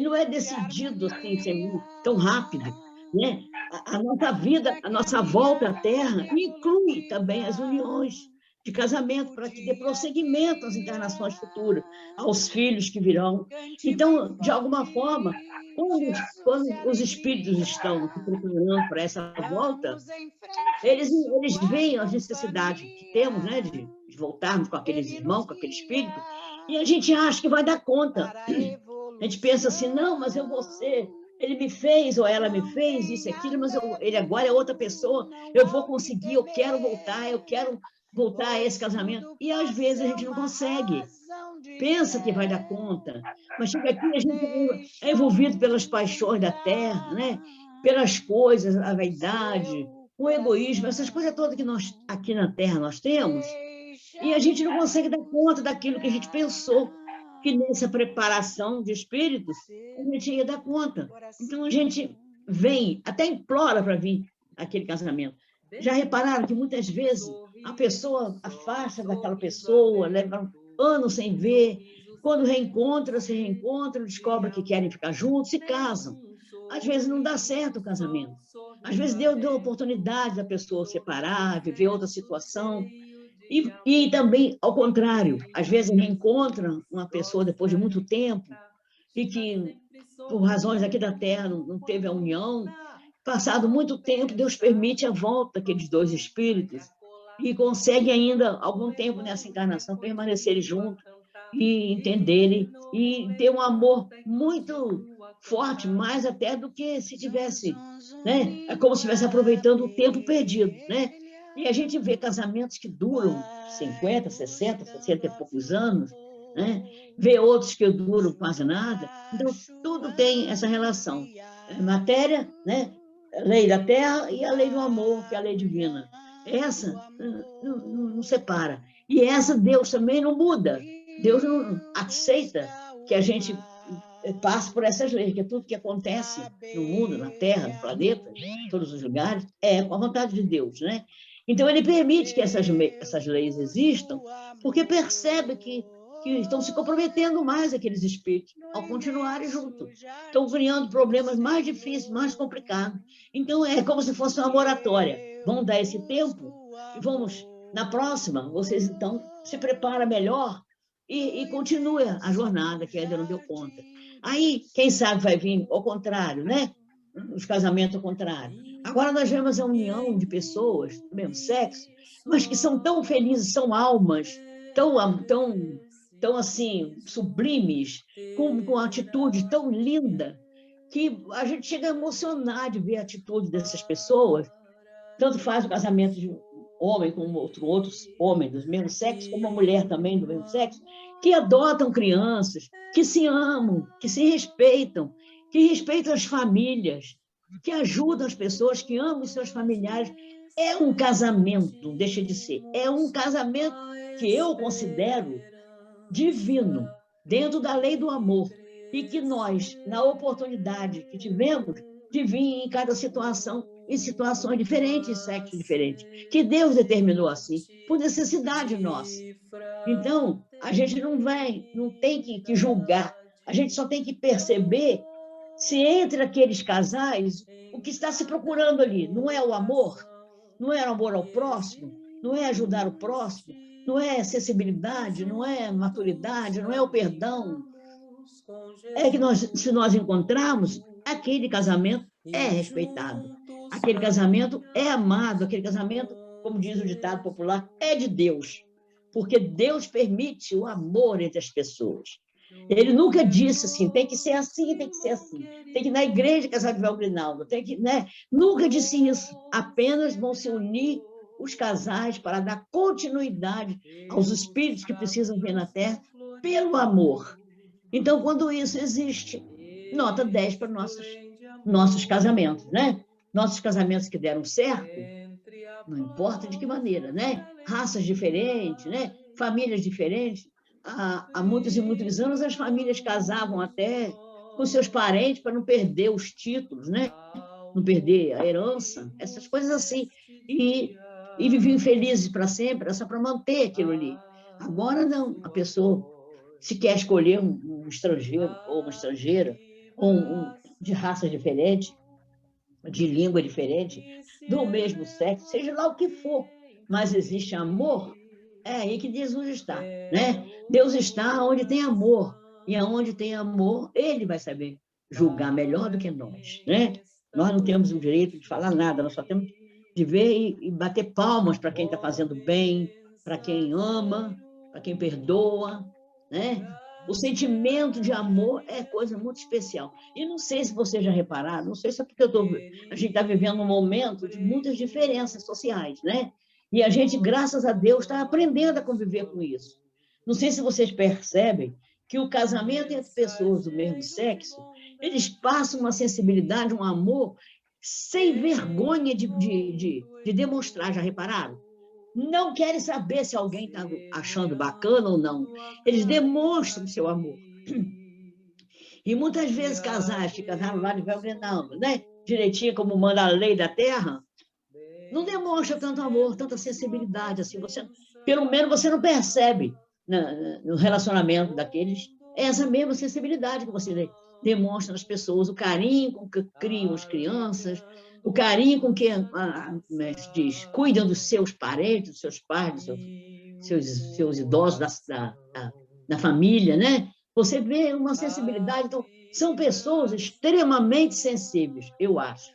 não é decidido assim, tão rápido. Né? A nossa vida, a nossa volta à Terra inclui também as uniões de casamento, para que dê prosseguimento às encarnações futuras, aos filhos que virão. Então, de alguma forma, quando os espíritos estão se preparando para essa volta, eles veem as necessidades que temos, né, de voltarmos com aqueles irmãos, com aquele espírito, e a gente acha que vai dar conta. A gente pensa assim, não, mas eu vou ser... Ele me fez, ou ela me fez, isso e aquilo, mas ele agora é outra pessoa, eu vou conseguir, eu quero voltar a esse casamento. E, às vezes, a gente não consegue. Pensa que vai dar conta. Mas chega aqui, a gente é envolvido pelas paixões da terra, né? Pelas coisas, a vaidade, o egoísmo, essas coisas todas que nós, aqui na Terra, nós temos. E a gente não consegue dar conta daquilo que a gente pensou, que nessa preparação de espíritos, a gente ia dar conta. Então, a gente vem, até implora para vir aquele casamento. Já repararam que, muitas vezes, a pessoa afasta daquela pessoa, leva anos sem ver, quando se reencontra, descobre que querem ficar juntos, se casam. Às vezes não dá certo o casamento. Às vezes deu a oportunidade da pessoa separar, viver outra situação. E também, ao contrário, às vezes reencontra uma pessoa depois de muito tempo e que, por razões aqui da Terra, não teve a união. Passado muito tempo, Deus permite a volta daqueles dois espíritos e consegue ainda, algum tempo nessa encarnação, permanecerem juntos e entenderem e ter um amor muito forte, mais até do que se tivesse, né? É como se estivesse aproveitando o tempo perdido, né? E a gente vê casamentos que duram 50, 60, 60 e poucos anos, né? Vê outros que duram quase nada. Então, tudo tem essa relação. Matéria, né? A lei da terra e a lei do amor, que é a lei divina. Essa não separa. E essa Deus também não muda. Deus não aceita que a gente passe por essas leis, que tudo que acontece no mundo, na Terra, no planeta, em todos os lugares, é com a vontade de Deus, né? Então, ele permite que essas leis existam, porque percebe que estão se comprometendo mais aqueles espíritos ao continuarem juntos. Estão criando problemas mais difíceis, mais complicados. Então, é como se fosse uma moratória. Vamos dar esse tempo e vamos, na próxima, vocês então se preparam melhor e continue a jornada, que ainda não deu conta. Aí, quem sabe vai vir ao contrário, né? Os casamentos ao contrário. Agora nós vemos a união de pessoas do mesmo sexo, mas que são tão felizes, são almas tão assim, sublimes, com uma atitude tão linda, que a gente chega a emocionar de ver a atitude dessas pessoas. Tanto faz o casamento de um homem com outro homem do mesmo sexo, como uma mulher também do mesmo sexo, que adotam crianças, que se amam, que se respeitam, que respeitam as famílias, que ajudam as pessoas, que amam os seus familiares. É um casamento, deixa de ser, é um casamento que eu considero divino, dentro da lei do amor, e que nós, na oportunidade que tivemos de vir em cada situação, em situações diferentes, em sexos diferentes, que Deus determinou assim, por necessidade nossa. Então, a gente não tem que julgar, a gente só tem que perceber se entre aqueles casais, o que está se procurando ali não é o amor, não é o amor ao próximo, não é ajudar o próximo, não é sensibilidade, não é maturidade, não é o perdão. É que se nós encontrarmos, aquele casamento é respeitado, aquele casamento é amado, aquele casamento, como diz o ditado popular, é de Deus, porque Deus permite o amor entre as pessoas. Ele nunca disse assim, tem que ser assim, tem que ser assim, tem que ir na igreja casar de véu grinaldo, tem que, né? Nunca disse isso, apenas vão se unir os casais para dar continuidade aos espíritos que precisam vir na Terra pelo amor. Então, quando isso existe, nota 10 para nossos casamentos, né? Nossos casamentos que deram certo, não importa de que maneira, né? Raças diferentes, né? Famílias diferentes. Há muitos e muitos anos, as famílias casavam até com seus parentes para não perder os títulos, né? Não perder a herança, essas coisas assim. E viviam felizes para sempre, só para manter aquilo ali. Agora, não. A pessoa, se quer escolher um estrangeiro ou uma estrangeira, de raça diferente, de língua diferente, do mesmo sexo, seja lá o que for, mas existe amor, é aí que Jesus está, né? Deus está onde tem amor, e aonde tem amor, Ele vai saber julgar melhor do que nós, né? Nós não temos o direito de falar nada, nós só temos de ver e bater palmas para quem está fazendo bem, para quem ama, para quem perdoa, né? O sentimento de amor é coisa muito especial. E não sei se vocês já repararam, não sei se é porque a gente está vivendo um momento de muitas diferenças sociais, né? E a gente, graças a Deus, está aprendendo a conviver com isso. Não sei se vocês percebem que o casamento entre pessoas do mesmo sexo, eles passam uma sensibilidade, um amor, sem vergonha de demonstrar, já repararam? Não querem saber se alguém está achando bacana ou não. Eles demonstram seu amor. E muitas vezes casais que casaram lá de véu grinaldo, né? Direitinho como manda a lei da terra, não demonstra tanto amor, tanta sensibilidade, assim, pelo menos você não percebe no relacionamento daqueles essa mesma sensibilidade que você demonstra nas pessoas, o carinho com que criam as crianças, o carinho com que cuidam dos seus parentes, dos seus pais, dos seus idosos da família, né? Você vê uma sensibilidade, então, são pessoas extremamente sensíveis, eu acho.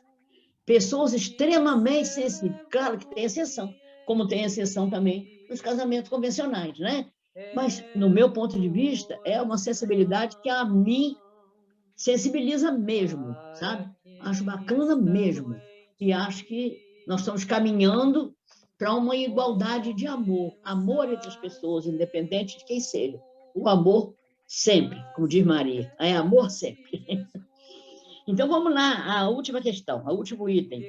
Pessoas extremamente sensíveis. Claro que tem exceção, como tem exceção também nos casamentos convencionais, né? Mas, no meu ponto de vista, é uma sensibilidade que a mim sensibiliza mesmo, sabe? Acho bacana mesmo. E acho que nós estamos caminhando para uma igualdade de amor. Amor entre as pessoas, independente de quem seja. O amor sempre, como diz Maria. É amor sempre. Então, vamos lá, a última questão, o último item.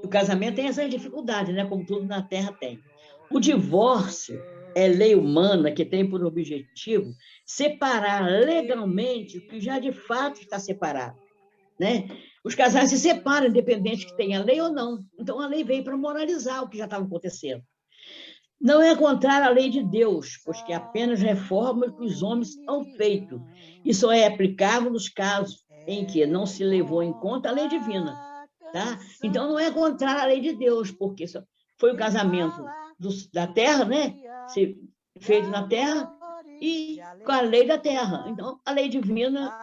O casamento tem essas dificuldades, né? Como tudo na Terra tem. O divórcio é lei humana que tem por objetivo separar legalmente o que já de fato está separado, né? Os casais se separam, independente que tenha lei ou não. Então, a lei veio para moralizar o que já estava acontecendo. Não é contrário à lei de Deus, pois que apenas reforma o que os homens han feito. E só é aplicável nos casos em que não se levou em conta a lei divina. Tá? Então, não é contrário à lei de Deus, porque foi o casamento da terra, né? Feito na terra e com a lei da terra. Então, a lei divina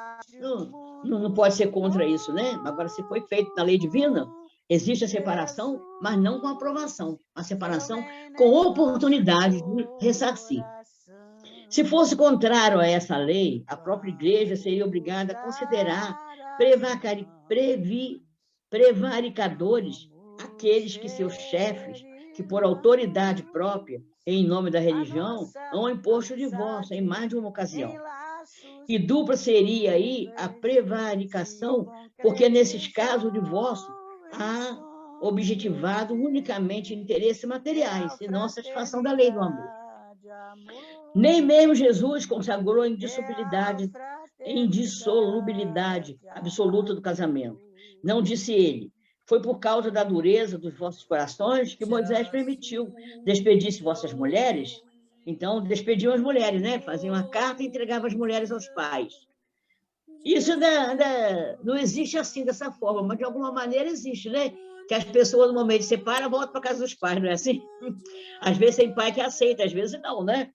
não pode ser contra isso, né? Agora, se foi feito na lei divina, existe a separação, mas não com aprovação. A separação com oportunidade de ressarcir. Se fosse contrário a essa lei, a própria igreja seria obrigada a considerar prevaricadores aqueles que seus chefes, que por autoridade própria, em nome da religião, hão imposto o divórcio em mais de uma ocasião. E dupla seria aí a prevaricação, porque nesses casos o divórcio há objetivado unicamente interesses materiais, e não a satisfação da lei do amor. Nem mesmo Jesus consagrou a indissolubilidade absoluta do casamento. Não disse ele: foi por causa da dureza dos vossos corações que Moisés permitiu despedisse vossas mulheres. Então, despediam as mulheres, né? Faziam a carta e entregavam as mulheres aos pais. Isso não existe assim, dessa forma, mas de alguma maneira existe, né? Que as pessoas, no momento de separar, voltam para casa dos pais, não é assim? Às vezes tem pai que aceita, às vezes não, né?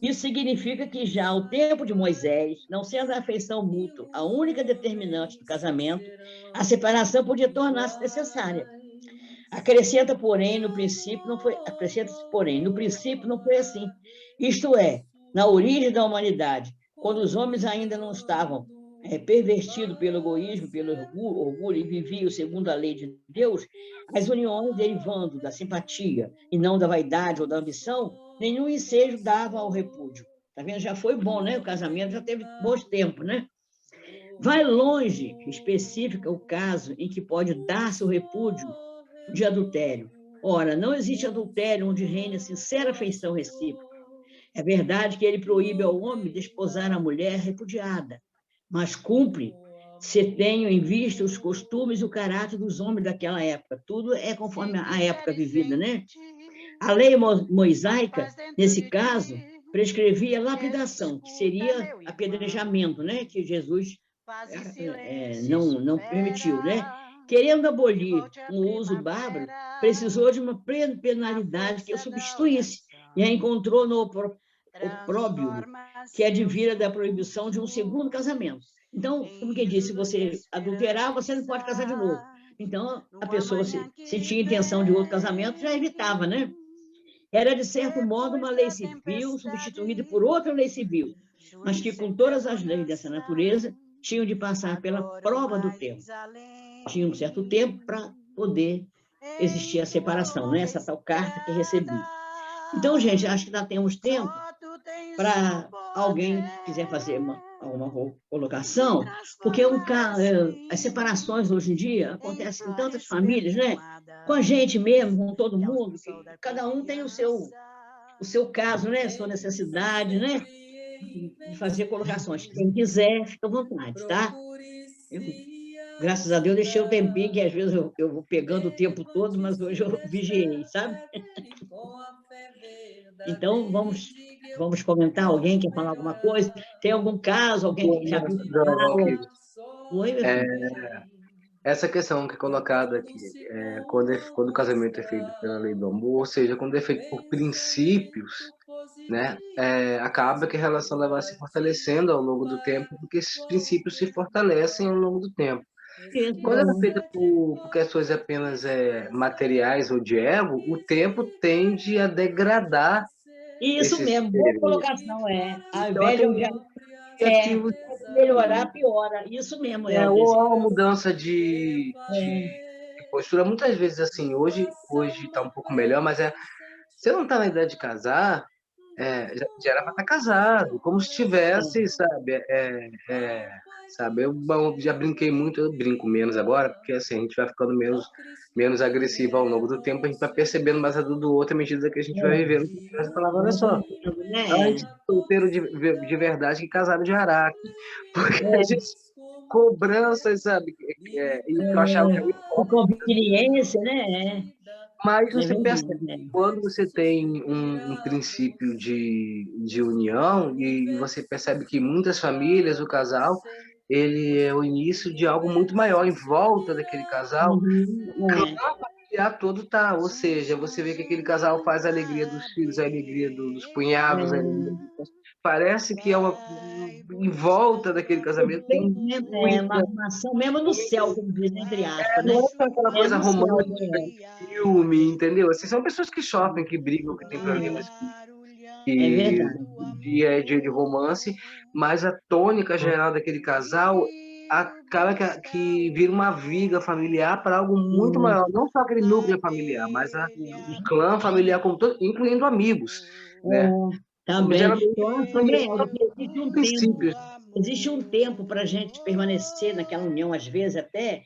Isso significa que já ao tempo de Moisés, não sendo a afeição mútua a única determinante do casamento, a separação podia tornar-se necessária. Acrescenta-se, porém, no princípio não foi assim. Isto é, na origem da humanidade, quando os homens ainda não estavam pervertidos pelo egoísmo, pelo orgulho, e viviam segundo a lei de Deus, as uniões derivando da simpatia e não da vaidade ou da ambição, nenhum ensejo dava ao repúdio. Tá vendo? Já foi bom, né? O casamento já teve bons tempos, né? Vai longe, especifica o caso em que pode dar-se o repúdio de adultério. Ora, não existe adultério onde reina sincera afeição recíproca. É verdade que ele proíbe ao homem desposar a mulher repudiada, mas cumpre se tenho em vista os costumes e o caráter dos homens daquela época. Tudo é conforme a época vivida, né? A lei mosaica, nesse caso, prescrevia lapidação, que seria apedrejamento, né? Que Jesus não permitiu, né? Querendo abolir o uso bárbaro, precisou de uma penalidade que o substituísse, e a encontrou no opróbrio, que advira da proibição de um segundo casamento. Então, como que disse, se você adulterar, você não pode casar de novo. Então, a pessoa, se tinha intenção de outro casamento, já evitava, né? Era, de certo modo, uma lei civil substituída por outra lei civil, mas que, com todas as leis dessa natureza, tinham de passar pela prova do tempo. Tinha um certo tempo para poder existir a separação, né? Essa tal carta que recebi. Então, gente, acho que ainda temos tempo para alguém que quiser fazer alguma colocação, porque as separações hoje em dia acontecem em tantas famílias, né? Com a gente mesmo, com todo mundo, que cada um tem o seu caso, né? A sua necessidade, né? De fazer colocações. Quem quiser, fica à vontade, tá? Graças a Deus, deixei o tempinho, que às vezes eu vou pegando o tempo todo, mas hoje eu vigiei, sabe? Então, vamos comentar. Alguém quer falar alguma coisa? Tem algum caso? Alguém que já viu falar? Oi, meu filho. Essa questão que é colocada aqui, quando o casamento é feito pela lei do amor, ou seja, quando é feito por princípios, né, acaba que a relação vai se fortalecendo ao longo do tempo, porque esses princípios se fortalecem ao longo do tempo. Quando ela é feita por questões apenas materiais ou de ego, o tempo tende a degradar. Isso mesmo, boa colocação, Ao invés de melhorar, piora. Isso mesmo, ou há uma mudança de postura. Muitas vezes, assim, hoje está um pouco melhor, mas você não está na idade de casar, já era para estar casado, como se tivesse, sabe? Eu já brinquei muito, eu brinco menos agora, porque assim, a gente vai ficando menos agressivo ao longo do tempo, a gente vai percebendo mais a dor do outro à medida que a gente vai vivendo. Essa palavra, olha só, a gente é solteiro de verdade que casado de araque, porque a gente cobrança, sabe? E eu achava que com conveniência, né? Mas você percebe, quando você tem um princípio de união, e você percebe que em muitas famílias o casal ele é o início de algo muito maior em volta daquele casal. O clã familiar todo tá, ou seja, você vê que aquele casal faz a alegria dos filhos, a alegria dos cunhados, parece que em volta daquele casamento tem uma armação mesmo no céu, como diz, entre aspas, né? Não é aquela coisa romântica, filme, entendeu? Assim, são pessoas que sofrem, que brigam, que têm problemas, dia de romance, mas a tônica geral daquele casal acaba que vira uma viga familiar para algo muito maior, não só aquele núcleo familiar, mas o clã familiar como todo, incluindo amigos, né? Também. Existe um tempo para a gente permanecer naquela união, às vezes até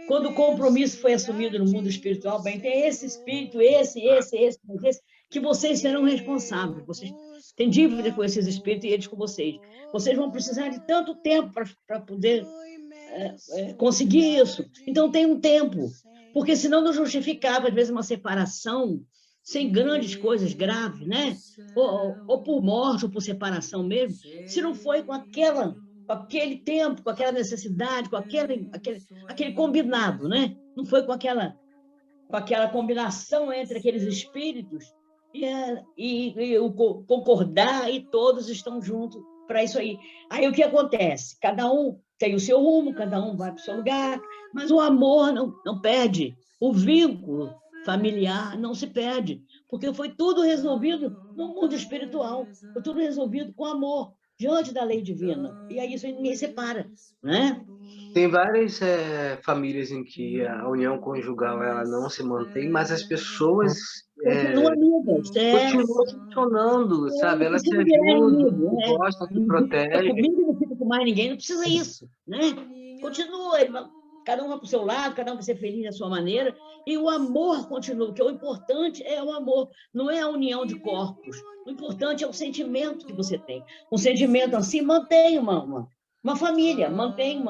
quando o compromisso foi assumido no mundo espiritual, bem, tem esse espírito, esse, que vocês serão responsáveis. Vocês têm dívida com esses espíritos e eles com vocês. Vocês vão precisar de tanto tempo para poder conseguir isso. Então, tem um tempo, porque senão não justificava, às vezes, uma separação sem grandes coisas graves, né? Ou por morte, ou por separação mesmo, se não foi com aquele tempo, com aquela necessidade, com aquele combinado, né? Não foi com aquela combinação entre aqueles espíritos e o concordar, e todos estão juntos para isso aí. Aí o que acontece? Cada um tem o seu rumo, cada um vai para o seu lugar, mas o amor não perde, o vínculo familiar não se perde, porque foi tudo resolvido no mundo espiritual, foi tudo resolvido com amor, diante da lei divina, e aí isso aí ninguém separa, né? Tem várias famílias em que a união conjugal ela não se mantém, mas as pessoas Continua amigas, continuam funcionando, sabe? Elas se ajudam, se gostam, se protegem. Comigo não fica com mais ninguém, não precisa isso, né? Continua, cada um vai para o seu lado, cada um vai ser feliz da sua maneira, e o amor continua, porque o importante é o amor, não é a união de corpos. O importante é o sentimento que você tem. Um sentimento assim mantém uma família, mantém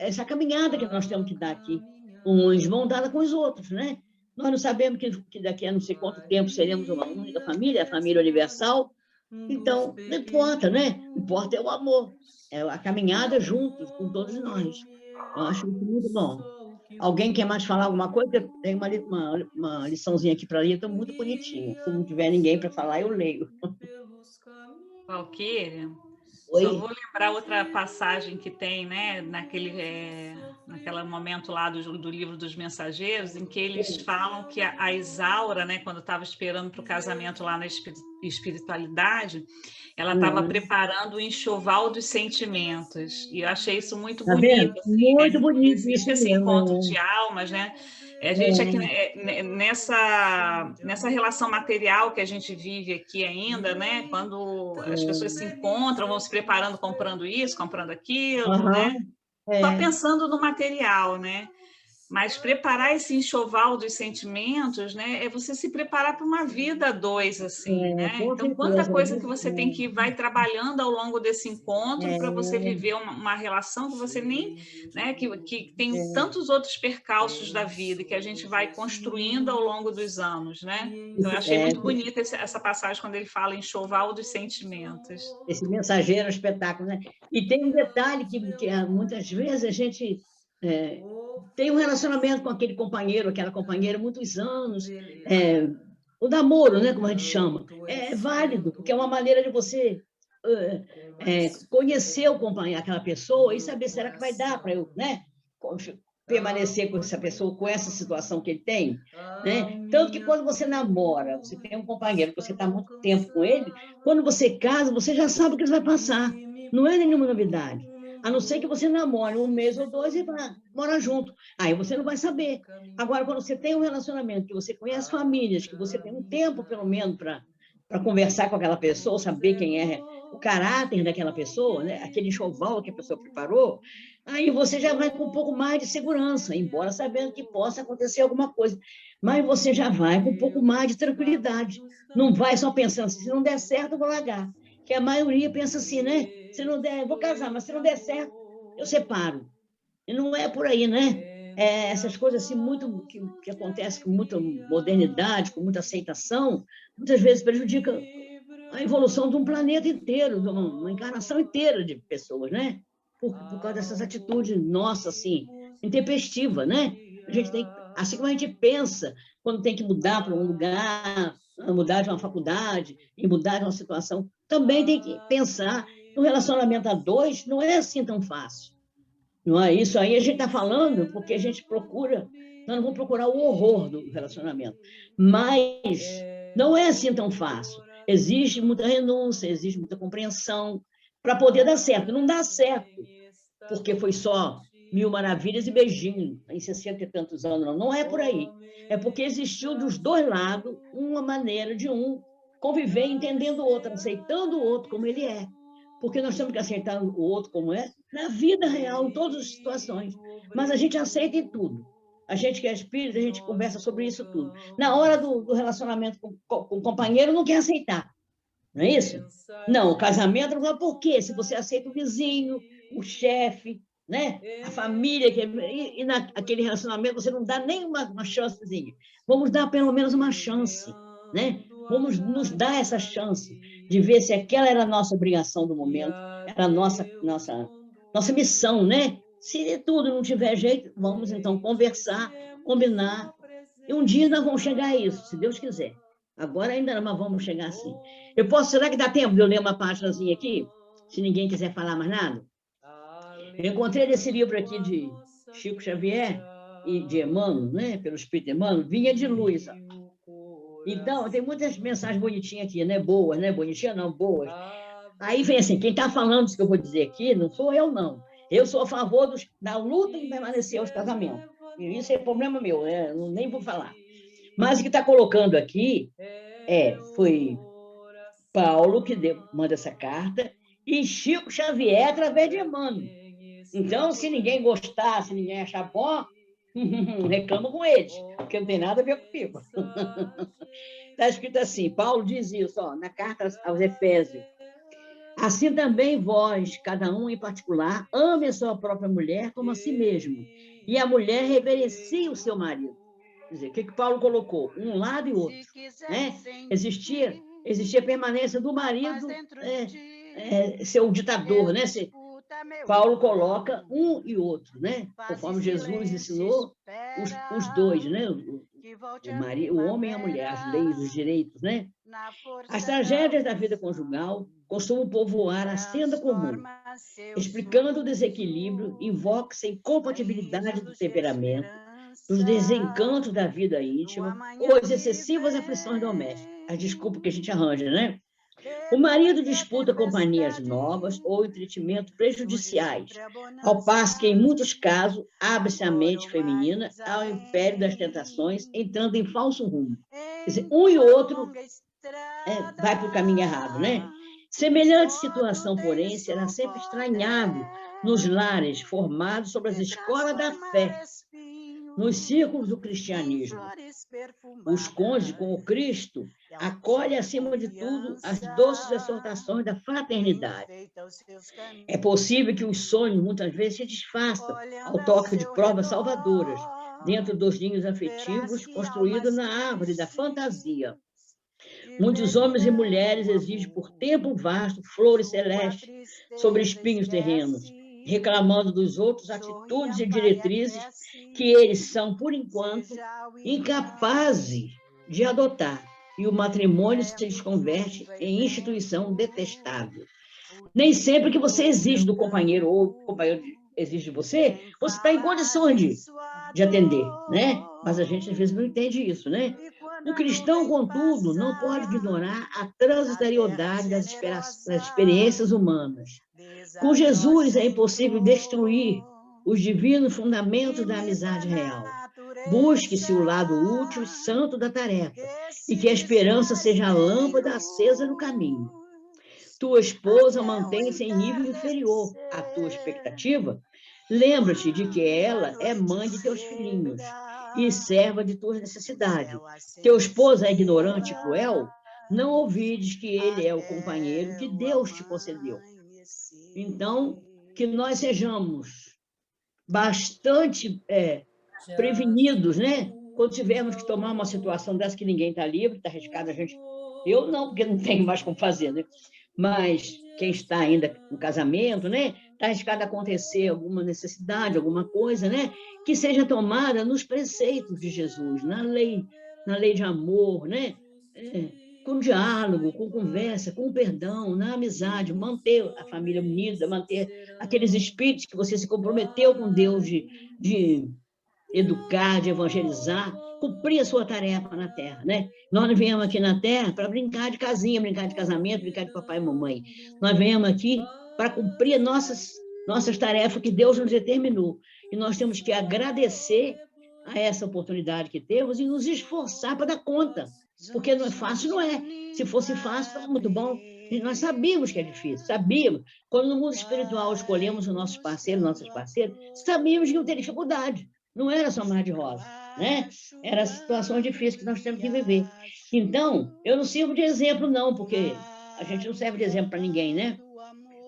essa caminhada que nós temos que dar aqui, uns mão dada com os outros, né? Nós não sabemos que daqui a não sei quanto tempo seremos uma única família, a família universal. Então, não importa, né? O que importa é o amor, é a caminhada juntos com todos nós. Eu acho isso muito bom. Alguém quer mais falar alguma coisa? Tem uma liçãozinha aqui para ler, está muito bonitinha. Se não tiver ninguém para falar, eu leio. Valquíria, Oi? só vou lembrar outra passagem que tem, né, naquele momento lá do livro dos mensageiros, em que eles falam que a Isaura, né, quando estava esperando para o casamento lá na espiritualidade, ela estava preparando o enxoval dos sentimentos, e eu achei isso muito bonito. Assim, muito bonito. Existe esse encontro de almas, né? A gente aqui nessa relação material que a gente vive aqui ainda, né? Quando as pessoas se encontram, vão se preparando, comprando isso, comprando aquilo, né? Só pensando no material, né? Mas preparar esse enxoval dos sentimentos, né? É você se preparar para uma vida a dois, assim, né? Então, quanta coisa que você tem que vai trabalhando ao longo desse encontro para você viver uma relação que você nem, né? Que tem tantos outros percalços da vida que a gente vai construindo ao longo dos anos, né? Então, eu achei muito bonita essa passagem quando ele fala enxoval dos sentimentos. Esse mensageiro é um espetáculo, né? E tem um detalhe que muitas vezes a gente tem um relacionamento com aquele companheiro, aquela companheira, muitos anos, o namoro, né, como a gente chama, é válido, porque é uma maneira de você conhecer o companheiro, aquela pessoa, e saber, será que vai dar para eu, né, permanecer com essa pessoa, com essa situação que ele tem, né? Tanto que quando você namora, você tem um companheiro, você está há muito tempo com ele, quando você casa, você já sabe o que ele vai passar, não é nenhuma novidade. A não ser que você namore 1 mês ou 2 e mora junto. Aí você não vai saber. Agora, quando você tem um relacionamento, que você conhece famílias, que você tem um tempo, pelo menos, para conversar com aquela pessoa, saber quem é o caráter daquela pessoa, né? Aquele enxoval que a pessoa preparou, aí você já vai com um pouco mais de segurança, embora sabendo que possa acontecer alguma coisa. Mas você já vai com um pouco mais de tranquilidade. Não vai só pensando assim, se não der certo, eu vou largar. Que a maioria pensa assim, né? Se não der, eu vou casar, mas se não der certo, eu separo. E não é por aí, né? Essas coisas assim, muito que acontecem com muita modernidade, com muita aceitação, muitas vezes prejudicam a evolução de um planeta inteiro, de uma encarnação inteira de pessoas, né? Por causa dessas atitudes nossas, assim, intempestivas, né? A gente tem, assim como a gente pensa, quando tem que mudar para um lugar, mudar de uma faculdade, e mudar de uma situação, também tem que pensar que um relacionamento a 2 não é assim tão fácil. Não é isso aí, a gente está falando porque a gente procura, nós não vamos procurar o horror do relacionamento, mas não é assim tão fácil. Existe muita renúncia, existe muita compreensão para poder dar certo. Não dá certo porque foi só 1000 maravilhas e beijinho em 60 e tantos anos, não é por aí. É porque existiu dos dois lados uma maneira de um conviver entendendo o outro, aceitando o outro como ele é. Porque nós temos que aceitar o outro como é na vida real, em todas as situações. Mas a gente aceita em tudo. A gente que é espírita, a gente conversa sobre isso tudo. Na hora do relacionamento com o companheiro, não quer aceitar. Não é isso? Não, o casamento não é por quê? Se você aceita o vizinho, o chefe, né? A família, e naquele relacionamento você não dá nem uma chancezinha. Vamos dar pelo menos uma chance, né? Vamos nos dar essa chance de ver se aquela era a nossa obrigação do momento, era a nossa missão, né? Se tudo não tiver jeito, vamos então conversar, combinar, e um dia nós vamos chegar a isso, se Deus quiser. Agora ainda não, mas vamos chegar assim. Será que dá tempo de eu ler uma páginazinha aqui? Se ninguém quiser falar mais nada? Eu encontrei esse livro aqui de Chico Xavier e de Emmanuel, né? Pelo Espírito Emmanuel, Vinha de Luz. Então, tem muitas mensagens bonitinhas aqui, né? Boas, né? Bonitinhas não, boas. Aí vem assim, quem está falando isso que eu vou dizer aqui, não sou eu, não. Eu sou a favor da luta em permanecer aos casamentos. E isso é problema meu, né? Nem vou falar. Mas o que está colocando aqui foi Paulo que manda essa carta e Chico Xavier através de Emmanuel. Então, se ninguém gostar, se ninguém achar bom, reclama com eles, porque não tem nada a ver comigo. Está escrito assim, Paulo diz isso, na carta aos Efésios. Assim também vós, cada um em particular, ame a sua própria mulher como a si mesmo, e a mulher reverencie o seu marido. Quer dizer, o que Paulo colocou? Um lado e outro. Né? Existia a permanência do marido ser o ditador, né? Paulo coloca um e outro, né? Conforme Jesus ensinou os dois, né? O homem e a mulher, as leis, os direitos, né? As tragédias da vida conjugal costumam povoar a senda comum, explicando o desequilíbrio, invoca-se a incompatibilidade do temperamento, dos desencantos da vida íntima ou as excessivas aflições domésticas. As desculpas que a gente arranja, né? O marido disputa companhias novas ou entretimentos prejudiciais, ao passo que, em muitos casos, abre-se a mente feminina ao império das tentações, entrando em falso rumo. Quer dizer, um e outro vai para o caminho errado, né? Semelhante situação, porém, será sempre estranhado nos lares formados sobre as escolas da fé, nos círculos do cristianismo. Os cônjuges com o Cristo acolhem, acima de tudo, as doces exortações da fraternidade. É possível que os sonhos, muitas vezes, se desfaçam ao toque de provas salvadoras, dentro dos ninhos afetivos construídos na árvore da fantasia. Muitos homens e mulheres exigem por tempo vasto flores celestes sobre espinhos terrenos, reclamando dos outros atitudes e diretrizes que eles são, por enquanto, incapazes de adotar, e o matrimônio se desconverte em instituição detestável. Nem sempre que você exige do companheiro ou o companheiro exige de você está em condições de atender, né? Mas a gente, às vezes, não entende isso, né? O cristão, contudo, não pode ignorar a transitoriedade das experiências humanas. Com Jesus é impossível destruir os divinos fundamentos da amizade real. Busque-se o lado útil e santo da tarefa, e que a esperança seja a lâmpada acesa no caminho. Tua esposa mantém-se em nível inferior à tua expectativa. Lembra-te de que ela é mãe de teus filhinhos e serva de tuas necessidades. Teu esposo é ignorante e cruel? Não ouvides que ele é o companheiro que Deus te concedeu. Então, que nós sejamos bastante prevenidos, né? Quando tivermos que tomar uma situação dessa que ninguém está livre, está arriscado a gente... Eu não, porque não tenho mais como fazer, né? Mas quem está ainda no casamento, né? Está arriscado a acontecer alguma necessidade, alguma coisa, né? Que seja tomada nos preceitos de Jesus, na lei de amor, né? Com diálogo, com conversa, com perdão, na amizade, manter a família unida, manter aqueles espíritos que você se comprometeu com Deus de educar, de evangelizar, cumprir a sua tarefa na Terra, né? Nós não viemos aqui na Terra para brincar de casinha, brincar de casamento, brincar de papai e mamãe. Nós viemos aqui para cumprir nossas tarefas que Deus nos determinou. E nós temos que agradecer a essa oportunidade que temos e nos esforçar para dar conta. Porque não é fácil, não é. Se fosse fácil, estava muito bom. E nós sabíamos que é difícil, sabíamos. Quando no mundo espiritual escolhemos os nossos parceiros, nossas parceiras, sabíamos que iam ter dificuldade. Não era só mar de rosa, né? Eram situações difíceis que nós temos que viver. Então, eu não sirvo de exemplo, não, porque a gente não serve de exemplo para ninguém, né?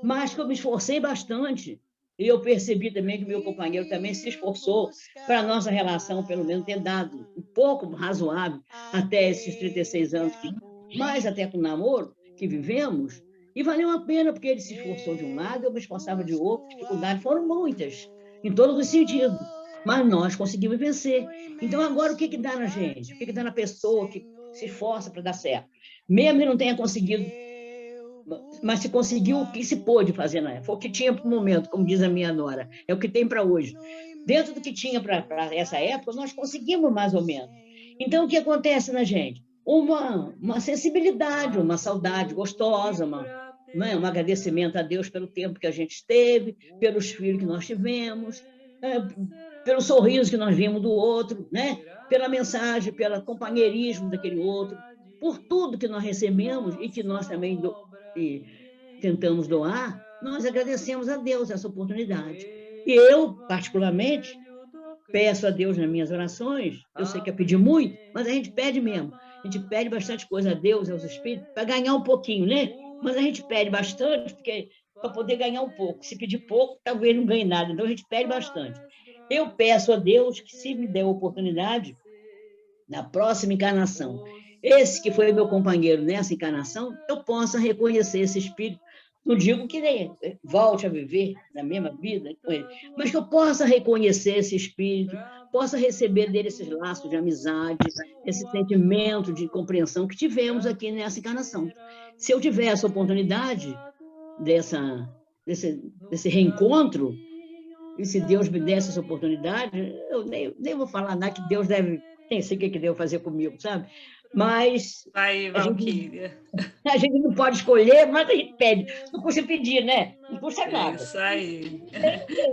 Mas que eu me esforcei bastante, e eu percebi também que meu companheiro também se esforçou para a nossa relação, pelo menos, ter dado um pouco razoável até esses 36 anos, mais até com o namoro que vivemos, e valeu a pena, porque ele se esforçou de um lado, eu me esforçava de outro, dificuldades foram muitas, em todos os sentidos, mas nós conseguimos vencer. Então, agora, o que dá na gente? O que dá na pessoa que se esforça para dar certo? Mesmo que não tenha conseguido, mas se conseguiu o que se pôde fazer na época, foi o que tinha para o momento, como diz a minha nora, é o que tem para hoje. Dentro do que tinha para essa época, nós conseguimos mais ou menos. Então, o que acontece na gente? Uma sensibilidade, uma saudade gostosa, um agradecimento a Deus pelo tempo que a gente esteve, pelos filhos que nós tivemos, pelo sorriso que nós vimos do outro, né? Pela mensagem, pelo companheirismo daquele outro, por tudo que nós recebemos e que nós também tentamos doar, nós agradecemos a Deus essa oportunidade. E eu, particularmente, peço a Deus nas minhas orações, eu sei que é pedir muito, mas a gente pede mesmo. A gente pede bastante coisa a Deus, aos Espíritos, para ganhar um pouquinho, né? Mas a gente pede bastante para poder ganhar um pouco. Se pedir pouco, talvez não ganhe nada. Então, a gente pede bastante. Eu peço a Deus que, se me der a oportunidade, na próxima encarnação, esse que foi meu companheiro nessa encarnação, eu possa reconhecer esse espírito. Não digo que nem volte a viver na mesma vida com ele, mas que eu possa reconhecer esse espírito, possa receber dele esses laços de amizade, esse sentimento de compreensão que tivemos aqui nessa encarnação. Se eu tiver essa oportunidade desse reencontro, e se Deus me desse essa oportunidade, eu nem vou falar nada que Deus deve, nem sei o que deve fazer comigo, sabe? Mas Vai, Valquíria. A gente não pode escolher, mas a gente pede. Não custa pedir, né? Não custa nada. Isso aí.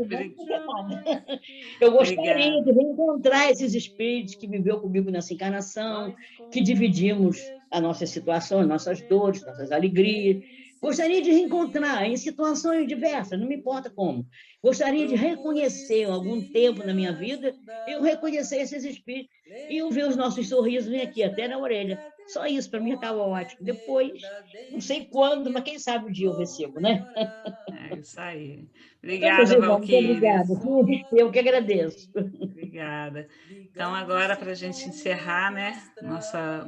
Não custa nada. Eu gostaria de reencontrar esses espíritos que viveu comigo nessa encarnação, que dividimos a nossa situação, as nossas dores, nossas alegrias. Gostaria de reencontrar em situações diversas, não me importa como. Gostaria de reconhecer algum tempo na minha vida, eu reconhecer esses espíritos e eu ver os nossos sorrisos vem aqui até na orelha. Só isso, para mim, estava ótimo. Depois, não sei quando, mas quem sabe o dia eu recebo, né? É isso aí. Obrigada, Valquíria. Obrigada. Eu que agradeço. Obrigada. Então, agora, para a gente encerrar, né,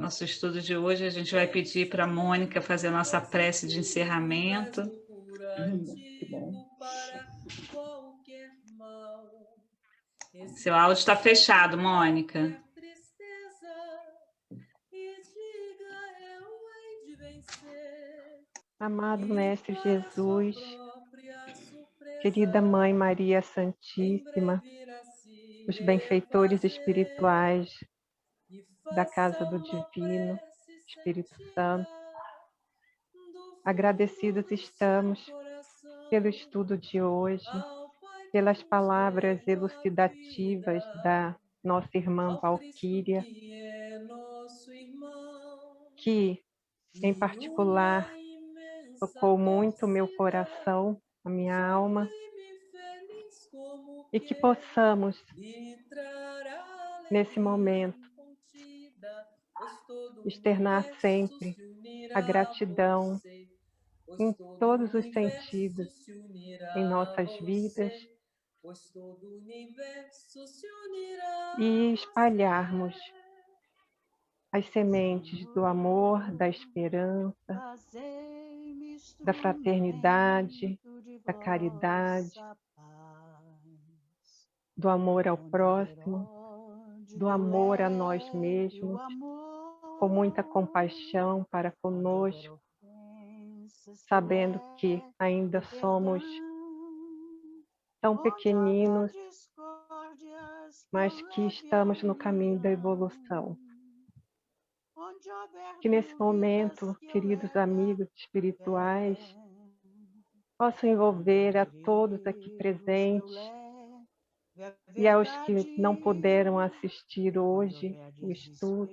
nosso estudo de hoje, a gente vai pedir para a Mônica fazer a nossa prece de encerramento. Que bom. Seu áudio está fechado, Mônica. Amado Mestre Jesus, querida Mãe Maria Santíssima, os benfeitores espirituais da Casa do Divino, Espírito Santo, agradecidos estamos pelo estudo de hoje, pelas palavras elucidativas da nossa irmã Valquíria, que, em particular, tocou muito o meu coração, a minha alma, e que possamos, nesse momento, externar sempre a gratidão em todos os sentidos, em nossas vidas, e espalharmos as sementes do amor, da esperança, da fraternidade, da caridade, do amor ao próximo, do amor a nós mesmos, com muita compaixão para conosco, sabendo que ainda somos tão pequeninos, mas que estamos no caminho da evolução. Que nesse momento, queridos amigos espirituais, possam envolver a todos aqui presentes e aos que não puderam assistir hoje o estudo,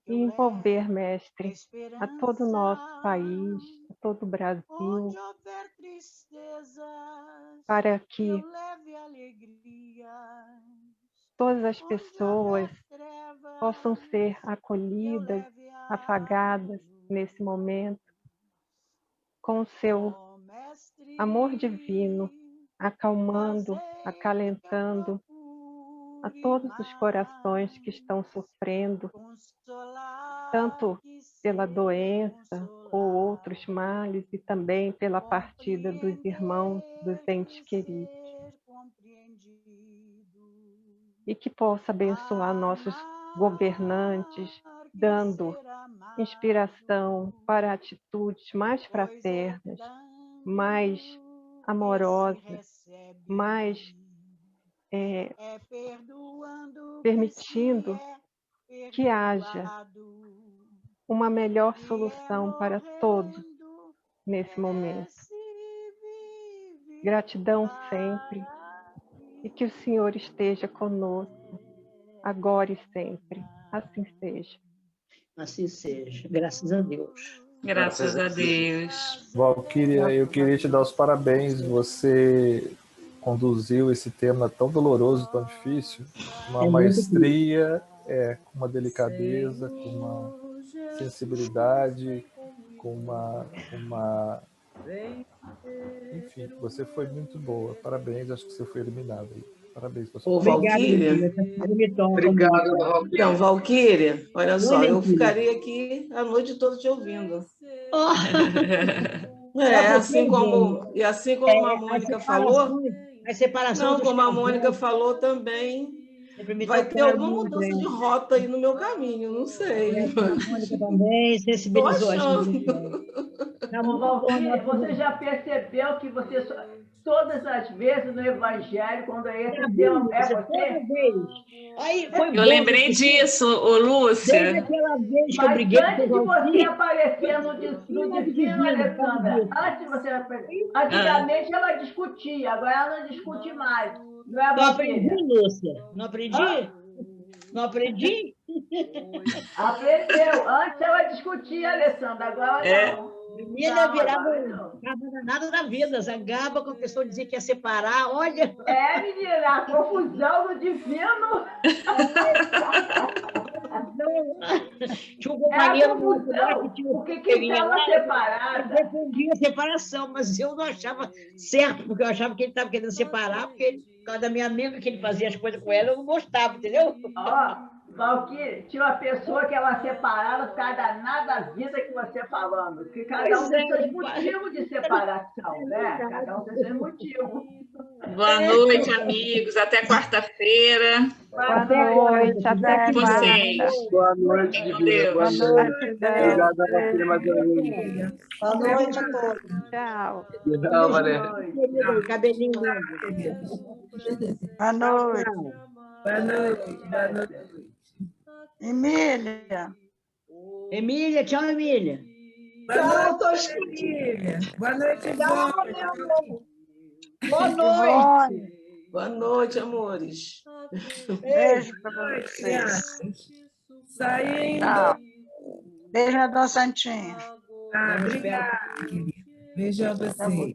e envolver, Mestre, a todo o nosso país, a todo o Brasil, para que todas as pessoas possam ser acolhidas, afagadas nesse momento, com o seu amor divino, acalmando, acalentando a todos os corações que estão sofrendo, tanto pela doença ou outros males, e também pela partida dos irmãos, dos entes queridos. E que possa abençoar nossos governantes, dando inspiração para atitudes mais fraternas, mais amorosas, mais permitindo que haja uma melhor solução para todos nesse momento. Gratidão sempre, e que o Senhor esteja conosco, agora e sempre. Assim seja. Assim seja, graças a Deus. Graças a Deus. Valquíria, eu queria te dar os parabéns. Você conduziu esse tema tão doloroso, tão difícil, com uma maestria, com uma delicadeza, com uma sensibilidade, com uma... Enfim, você foi muito boa. Parabéns, acho que você foi eliminada aí. Parabéns, pessoal. Ô, Valquíria. Obrigado, Valquíria. Então, Valquíria, olha só, eu ficaria aqui a noite toda te ouvindo. Assim como a Mônica falou, a separação não, como a Mônica falou também, vai ter alguma mudança de rota aí no meu caminho, não sei. A Mônica também sensibilizou a gente. Valquíria, você já percebeu que você, todas as vezes no Evangelho, quando esse tema é você? Aí foi eu lembrei disso, ô Lúcia. Aquela vez que eu Mas briguei antes de você aparecer no Divino, Alessandra, antigamente ela discutia, agora ela não discute mais. Não é, não aprendi, Lúcia? Não aprendi? Não aprendi? Aprendeu. Antes ela discutia, Alessandra, agora não. Menina virava nada da vida, zangava com a pessoa dizer que ia separar, olha. Menina, a confusão do divino. Tinha um companheiro o que estava separado? Eu defendia a separação, mas eu não achava certo, porque eu achava que ele estava querendo separar, porque por causa da minha amiga, que ele fazia as coisas com ela, eu não gostava, entendeu? Valquíria, tinha uma pessoa que ela separava por causa da nada vida que você falando. Porque cada um tem seus motivos de separação, né? Cada um tem seus motivos. Boa noite, amigos. Até quarta-feira. Boa noite. Até vocês. Boa noite, Divina. Boa noite. Obrigado, Valquíria, mais uma vez. Boa noite a todos. Tchau. Tchau, Valéria. Cabelinho. Boa noite. Boa noite. Boa noite. Emília. Emília, tchau, Emília. Tchau, Tosquinha. Boa noite, Boa noite. Boa noite, amores. Beijo para vocês. Saindo. Beijo, Dona Santinha. Obrigada. Beijo a você.